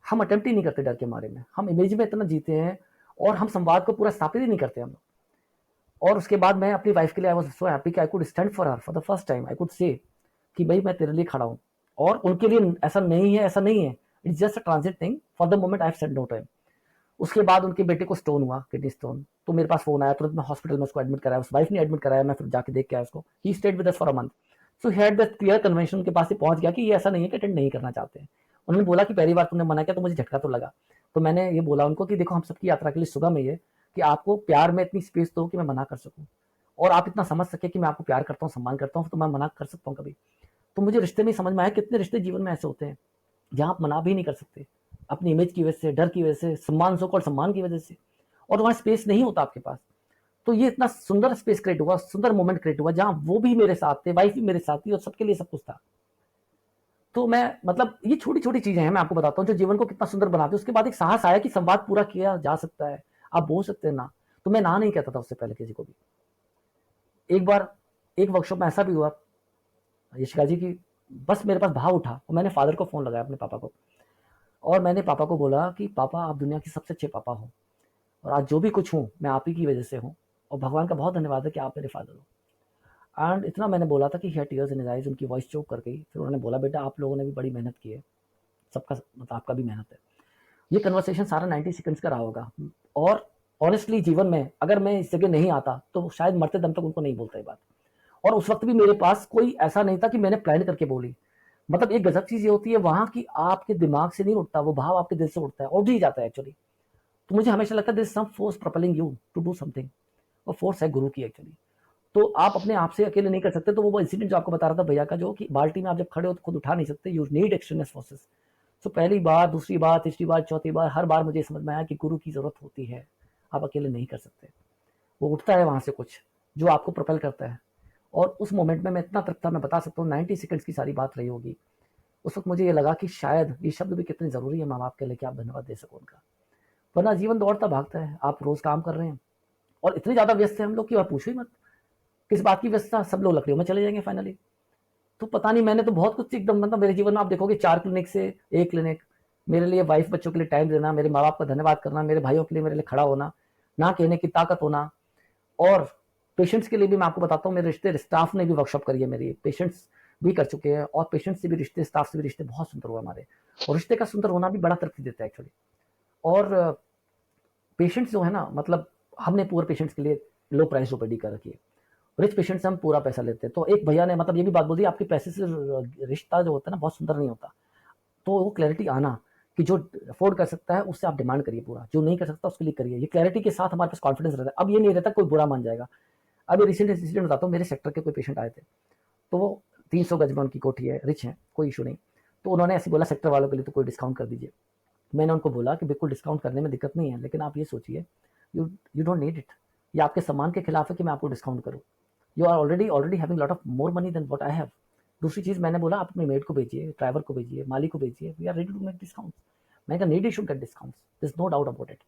हम अटेम्प्ट ही नहीं करते डर के मारे में, हम इमेज में इतना जीते हैं और हम संवाद को पूरा स्थापित ही नहीं करते हम. और उसके बाद मैं अपनी वाइफ के लिए आई वाज सो हैप्पी कि I could stand for her for the first time. I could say कि भाई मैं तेरे लिए खड़ा हूँ, और उनके लिए ऐसा नहीं है, ऐसा नहीं है, it's just a transit thing. For the moment I have said no time. उसके बाद उनके बेटे को स्टोन हुआ, किडनी स्टोन, तो मेरे पास फोन आया, तुरंत मैं हॉस्पिटल में उसको एडमिट कराया, उस वाइफ ने एडमिट कराया, मैं फिर जाके देख के आया उसको. He stayed with us for a month. So he had the clear convention के पास ही पहुंच गया कि ये ऐसा नहीं है कि अटेंड नहीं करना चाहते हैं. उन्होंने बोला कि पहली बार तुमने मना किया तो मुझे झटका तो लगा, तो मैंने ये बोला उनको कि देखो हम सबकी यात्रा के लिए सुगम है ये कि आपको प्यार में इतनी स्पेस दो कि मैं मना कर सकूं, और आप इतना समझ सके कि मैं आपको प्यार करता हूँ, सम्मान करता हूँ, तो मैं मना कर सकता हूँ कभी. तो मुझे रिश्ते में समझ में आया कितने रिश्ते जीवन में ऐसे होते हैं जहां आप मना भी नहीं कर सकते, अपनी इमेज की वजह से, डर की वजह से, सम्मान, सो कॉल्ड सम्मान की वजह से, और वहां स्पेस नहीं होता आपके पास. तो ये इतना सुंदर स्पेस क्रिएट हुआ, सुंदर मोमेंट क्रिएट हुआ, जहां वो भी मेरे साथ थे, वाइफ भी मेरे साथ थी, और सबके लिए सब कुछ था. तो मैं मतलब ये छोटी छोटी चीजें हैं, मैं आपको बताता हूँ, जो जीवन को कितना सुंदर बनाते हैं. उसके बाद एक साहस आया कि संवाद पूरा किया जा सकता है, आप बोल सकते हैं ना. तो मैं ना नहीं कहता था उससे पहले किसी को भी. एक बार एक वर्कशॉप में ऐसा भी हुआ यशिका जी की, बस मेरे पास भाव उठा और मैंने फादर को फोन लगाया, अपने पापा को, और मैंने पापा को बोला कि पापा आप दुनिया के सबसे अच्छे पापा हो, और आज जो भी कुछ हूँ मैं आप ही की वजह से हूँ, और भगवान का बहुत धन्यवाद है कि आप मेरे फादर हो. एंड इतना मैंने बोला था कि ही टीयर्स इन हिज आईज, उनकी वॉइस चोक कर गई. फिर उन्होंने बोला बेटा आप लोगों ने भी बड़ी मेहनत की है, सबका मतलब आपका भी मेहनत है. ये कन्वर्सेशन सारा 90 सेकंड्स का रहा होगा, और ऑनेस्टली जीवन में अगर मैं इस जगह नहीं आता तो शायद मरते दम तक उनको नहीं बोलता ये बात. और उस वक्त भी मेरे पास कोई ऐसा नहीं था कि मैंने प्लान करके बोली. मतलब एक गजब चीज ये होती है वहां की, आपके दिमाग से नहीं उठता वो भाव, आपके दिल से उठता है और उठ ही जाता है एक्चुअली. तो मुझे हमेशा लगता है this some force propelling you to do something, और फोर्स है गुरु की एक्चुअली. तो आप अपने आप से अकेले नहीं कर सकते. तो वो इंसिडेंट जो आपको बता रहा था भैया का, जो कि बाल्टी में आप जब खड़े हो तो खुद उठा नहीं सकते, यू नीड एक्सटर्नल फोर्सेस. तो पहली बार, दूसरी बार, तीसरी बार, चौथी बार, हर बार मुझे समझ में आया कि गुरु की जरूरत होती है, आप अकेले नहीं कर सकते. वो उठता है वहां से कुछ जो आपको प्रोपेल करता है. और उस मोमेंट में मैं इतना तृप्त था, मैं बता सकता हूँ 90 सेकंड्स की सारी बात रही होगी. उस वक्त मुझे ये लगा कि शायद ये शब्द भी कितने जरूरी है माँ बाप के लिए कि आप धन्यवाद दे सको उनका. वरना जीवन दौड़ता भागता है, आप रोज काम कर रहे हैं और इतने ज्यादा व्यस्त है हम लोग कि आप पूछो ही मत किस बात की व्यस्तता, सब लोग लकड़ियों में चले जाएंगे फाइनली. तो पता नहीं, मैंने तो बहुत कुछ एकदम, मतलब मेरे जीवन में आप देखोगे 4 क्लिनिक से 1 क्लिनिक, मेरे लिए वाइफ बच्चों के लिए टाइम देना, मेरे माँ बाप का धन्यवाद करना, मेरे भाइयों के लिए मेरे लिए खड़ा होना, ना कहने की ताकत होना. और पेशेंट्स के लिए भी मैं आपको बताता हूँ, मेरे रिश्ते, स्टाफ ने भी वर्कशॉप करी है मेरी, पेशेंट्स भी कर चुके हैं, और पेशेंट्स से भी रिश्ते, स्टाफ से भी रिश्ते बहुत सुंदर हुआ हमारे. और रिश्ते का सुंदर होना भी बड़ा तृप्ति देता है एक्चुअली. और पेशेंट्स जो है ना, मतलब हमने पुअर पेशेंट्स के लिए लो प्राइस ओपीडी कर रखी है, रिच पेशेंट से हम पूरा पैसा लेते हैं. तो एक भैया ने मतलब ये भी बात बोल दी, आपके पैसे से रिश्ता जो होता है ना बहुत सुंदर नहीं होता. तो वो क्लैरिटी आना कि जो अफोर्ड कर सकता है उससे आप डिमांड करिए पूरा, जो नहीं कर सकता उसके लिए करिए. ये क्लैरिटी के साथ हमारे पास कॉन्फिडेंस रहता है. अब ये नहीं रहता कोई बुरा मान जाएगा. अब ये रिसेंट इंसिडेंट बताता हूँ, मेरे सेक्टर के कोई पेशेंट आए थे, तो वो 300 गज में उनकी कोठी है, रिच है, कोई इशू नहीं. तो उन्होंने ऐसे बोला सेक्टर वालों के लिए तो कोई डिस्काउंट कर दीजिए. मैंने उनको बोला कि बिल्कुल डिस्काउंट करने में दिक्कत नहीं है, लेकिन आप ये सोचिए you you don't need it. ये आपके सम्मान के खिलाफ है कि मैं आपको डिस्काउंट करूँ. You are already having lot of more money than what I have. दूसरी चीज मैंने बोला आप अपने मेड को भेजिए, ड्राइवर को भेजिए, माली को भेजिए, we are ready to make discount. मैंने कहा need you should get discount, this no doubt about it.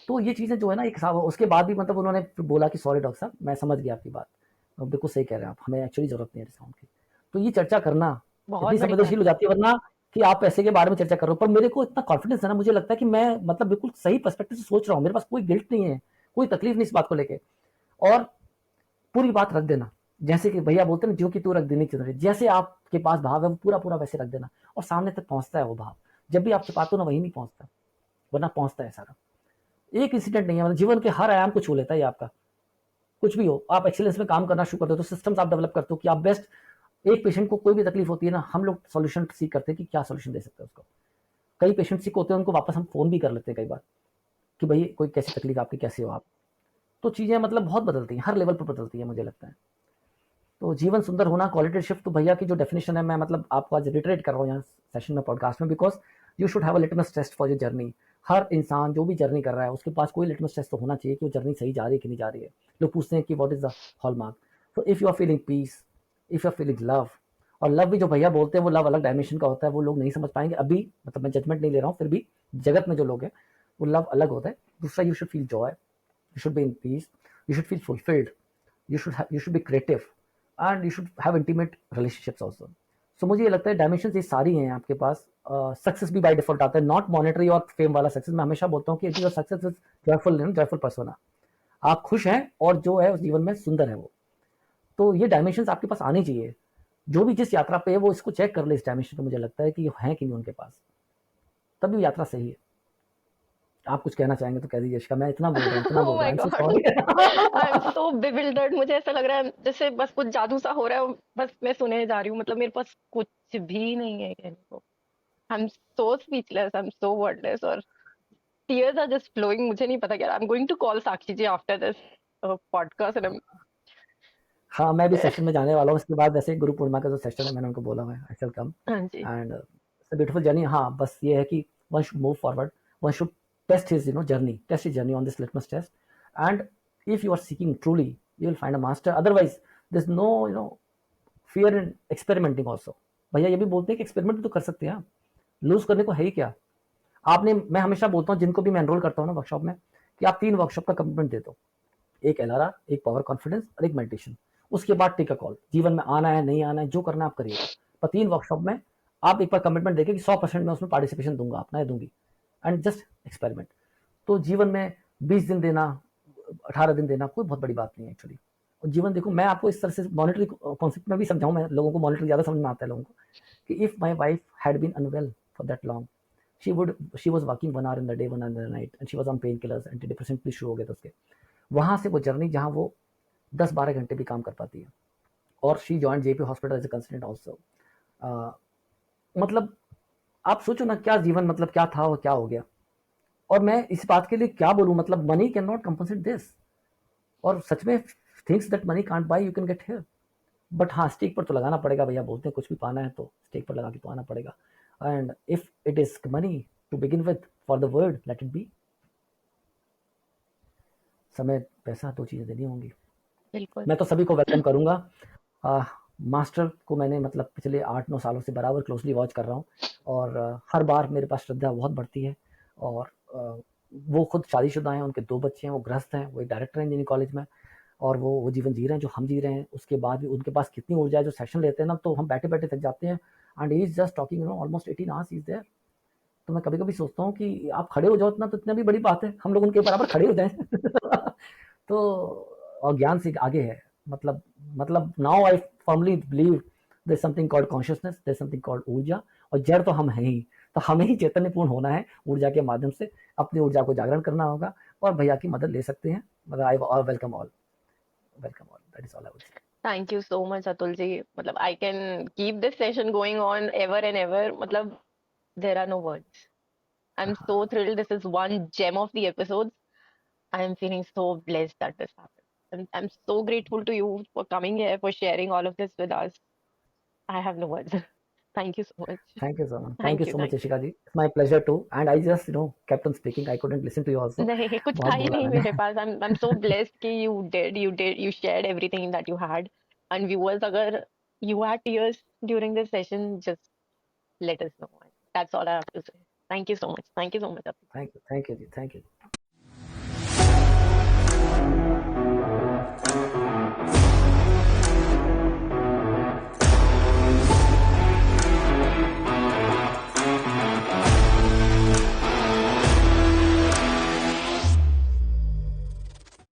तो ये चीजें जो है ना एक साहब, उसके बाद भी मतलब उन्होंने बोला कि सॉरी डॉक्टर साहब, मैं समझ गया आपकी बात, बिल्कुल सही कह रहे हैं आप, हमें एक्चुअली जरूरत नहीं है डिस्काउंट की. तो ये चर्चा करना बहुत इतनी बड़ी बात संवेदनशील हो है. जाती है, वरना कि आप पैसे के बारे में चर्चा कर रहे हो. पर मेरे को इतना कॉन्फिडेंस है ना, मुझे लगता है कि मैं मतलब बिल्कुल सही पर्सपेक्टिव से सोच रहा हूँ, मेरे पास कोई गिल्ट नहीं है, कोई तकलीफ नहीं इस बात को लेके. और पूरी बात रख देना, जैसे कि भैया बोलते हैं जो कि तू रख देनी चाहिए, जैसे आपके पास भाव है वो पूरा पूरा वैसे रख देना, और सामने तक पहुंचता है वो भाव. जब भी आप छिपाते हो ना वही नहीं पहुंचता, वरना पहुंचता है सारा. एक इंसिडेंट नहीं है, मतलब जीवन के हर आयाम को छू लेता है ये आपका. कुछ भी हो, आप एक्सीलेंस में काम करना शुरू करते हो तो सिस्टम्स आप डेवलप करते हो कि आप बेस्ट एक पेशेंट को कोई भी तकलीफ होती है ना, हम लोग सॉल्यूशन सीख करते हैं कि क्या सॉल्यूशन दे सकते हैं उसको। कई पेशेंट सिक होते हैं, उनको वापस हम फ़ोन भी कर लेते हैं कई बार कि भाई कोई कैसी तकलीफ आपकी, कैसे हो आप। तो चीज़ें मतलब बहुत बदलती हैं, हर लेवल पर बदलती है मुझे लगता है। तो जीवन सुंदर होना, क्वालिटी शिफ्ट, तो भैया की जो डेफिनेशन है, मैं मतलब आपको आज रिटरेट कर रहा हूँ यहाँ सेशन में, पॉडकास्ट में, because you should have a litmus test for your journey. हर इंसान जो भी जर्नी कर रहा है उसके पास कोई लिटमस टेस्ट तो होना चाहिए कि वो जर्नी सही जा रही है कि नहीं जा रही है। लोग पूछते हैं कि what is the hallmark. तो if you are feeling peace, if you are feeling love, और लव भी जो भैया बोलते हैं वो लव अलग डायमेंशन का होता है, वो लोग नहीं समझ पाएंगे अभी, मतलब मैं जजमेंट नहीं ले रहा हूँ, फिर भी जगत में जो लोग हैं वो लव अलग होता है। दूसरा, you should feel Joy, you should be in peace, you should feel fulfilled, you should be creative, and you should have intimate relationships also. So मुझे ये लगता है डायमेंशन ये सारी हैं आपके पास। सक्सेस भी बाय डिफॉल्ट आता है, नॉट मॉनेटरी और फेम वाला सक्सेस। मैं हमेशा बोलता हूँ कि it is success is joyful persona. आप खुश हैं और जो है उस जीवन में सुंदर है वो। तो ये डायमेंशन आपके पास आनी चाहिए। जो भी जिस यात्रा पे है वो इसको चेक कर ले इस डायमेंशन को, मुझे लगता है कि है कि नहीं उनके पास, तभी यात्रा सही है। आप कुछ कहना चाहेंगे तो कह दीजिए यशिका, मैं इतना बोल रहा हूँ, इतना Oh बोल रहा my हूँ, I am so God. I am sorry. So bewildered. मुझे ऐसा लग रहा है जैसे बस कुछ जादू सा हो रहा है, बस मैं सुने जा रही हूँ, मतलब मेरे पास कुछ भी नहीं है कहने को। आई am so speechless, I am so wordless, और tears are just flowing. मुझे नहीं पता क्या। I'm going to call Sakshi ji after this podcast, and I'm हाँ, मैं भी सेशन में जाने वाला हूँ इसके बाद। वैसे गुरु पूर्णिमा का जो सेशन है, मैंने उनको बोला हुआ है आई शैल कम, हाँ जी। And it's a beautiful journey. हाँ, बस ये है कि one should move forward, one should test his journey, test his journey on this litmus test, and if you are seeking truly you will find a master, otherwise this no fear in experimenting also. भैया ये भी बोलते हैं कि experiment भी तो कर सकते हैं आप, लूज करने को है ही क्या। आपने, मैं हमेशा बोलता हूँ जिनको भी मैं एनरोल करता हूँ ना वर्कशॉप में, कि आप 3 वर्कशॉप का कमिटमेंट दे दो, एक एलआरआर, एक पावर कॉन्फिडेंस और एक मेडिटेशन। उसके बाद टेक अ कॉल, जीवन में आना है नहीं आना है जो करना है आप करिएगा, पर 3 वर्कशॉप में आप एक बार कमिटमेंट देके कि 100% मैं उसमें पार्टिसिपेशन दूंगा अपना, दूंगी, एंड जस्ट एक्सपेरिमेंट। तो जीवन में 20 दिन देना, 18 दिन देना कोई बहुत बड़ी बात नहीं है एक्चुअली। और जीवन देखो, मैं आपको इस तरह से मॉनिटरी कॉन्सेप्ट में भी समझाऊं, मैं लोगों को मॉनिटरी ज्यादा समझ में आता है लोगों को, कि if my wife had been unwell for that long, she was working 1 hour in the day, 1 hour in the night, and she was on painkillers, antidepressant भी शुरू हो गए थे उसके। वहां से वो जर्नी जहां वो 10-12 घंटे भी काम कर पाती है, और she joined JP hospital as a consultant also. मतलब आप सोचो ना, क्या जीवन, मतलब क्या था और क्या हो गया। और मैं इस बात के लिए क्या बोलूं, मतलब money can not compensate this, और सच में things that money can't buy you can get here. But हाँ, स्टेक पर तो लगाना पड़ेगा भैया, बोलते हैं कुछ भी पाना है तो स्टेक पर लगा के तो आना पड़ेगा। And if it is money to begin with for the world, let it be. समय, पैसा, 2 चीजें देनी होंगी। बिल्कुल। मैं तो सभी को वेलकम करूंगा। मास्टर को मैंने मतलब पिछले 8-9 सालों से बराबर क्लोजली वॉच कर रहा हूँ, और हर बार मेरे पास श्रद्धा बहुत बढ़ती है। और वो खुद शादीशुदा हैं, उनके 2 बच्चे हैं, वो गृहस्थ हैं, वो एक डायरेक्टर हैं इंजीनियरिंग कॉलेज में, और वो जीवन जी रहे हैं जो हम जी रहे हैं। उसके बाद भी उनके पास कितनी ऊर्जा है, जो सेशन लेते हैं ना तो हम बैठे बैठे थक जाते हैं, and he is just talking almost 18 hours is there. तो मैं कभी कभी सोचता हूँ कि आप खड़े हो जाओ इतना, तो इतना भी बड़ी बात है, हम लोग उनके बराबर खड़े हो जाएं। तो और ज्ञान से आगे है, मतलब now I firmly believe there is something called consciousness, there is something called urja, और जड़ तो हम हैं ही। तो हमें ही चैतन्यपूर्ण होना है, ऊर्जा के माध्यम से अपनी ऊर्जा को जागरण करना होगा, और भैया की मदद ले सकते हैं। मतलब I welcome all, that is all I would say. Thank you so much Atul ji. मतलब I can keep this session going on ever and ever. मतलब there are no words. I am so thrilled. This is one gem of the episode. I am feeling so blessed that this happened. And I'm so grateful to you for coming here, for sharing all of this with us. I have no words. Thank you so much. Thank you Thank you, so much thank you. Yashika ji, it's my pleasure too, and I just kept on speaking, I couldn't listen to you also। नहीं, कुछ था बहुत ही बोला नहीं मैंने। मेरे पास। I'm so blessed कि you shared everything that you had. And viewers, अगर you had tears during this session, just let us know. That's all I have to say. Thank you so much. Thank you so much. Thank you ji, thank you.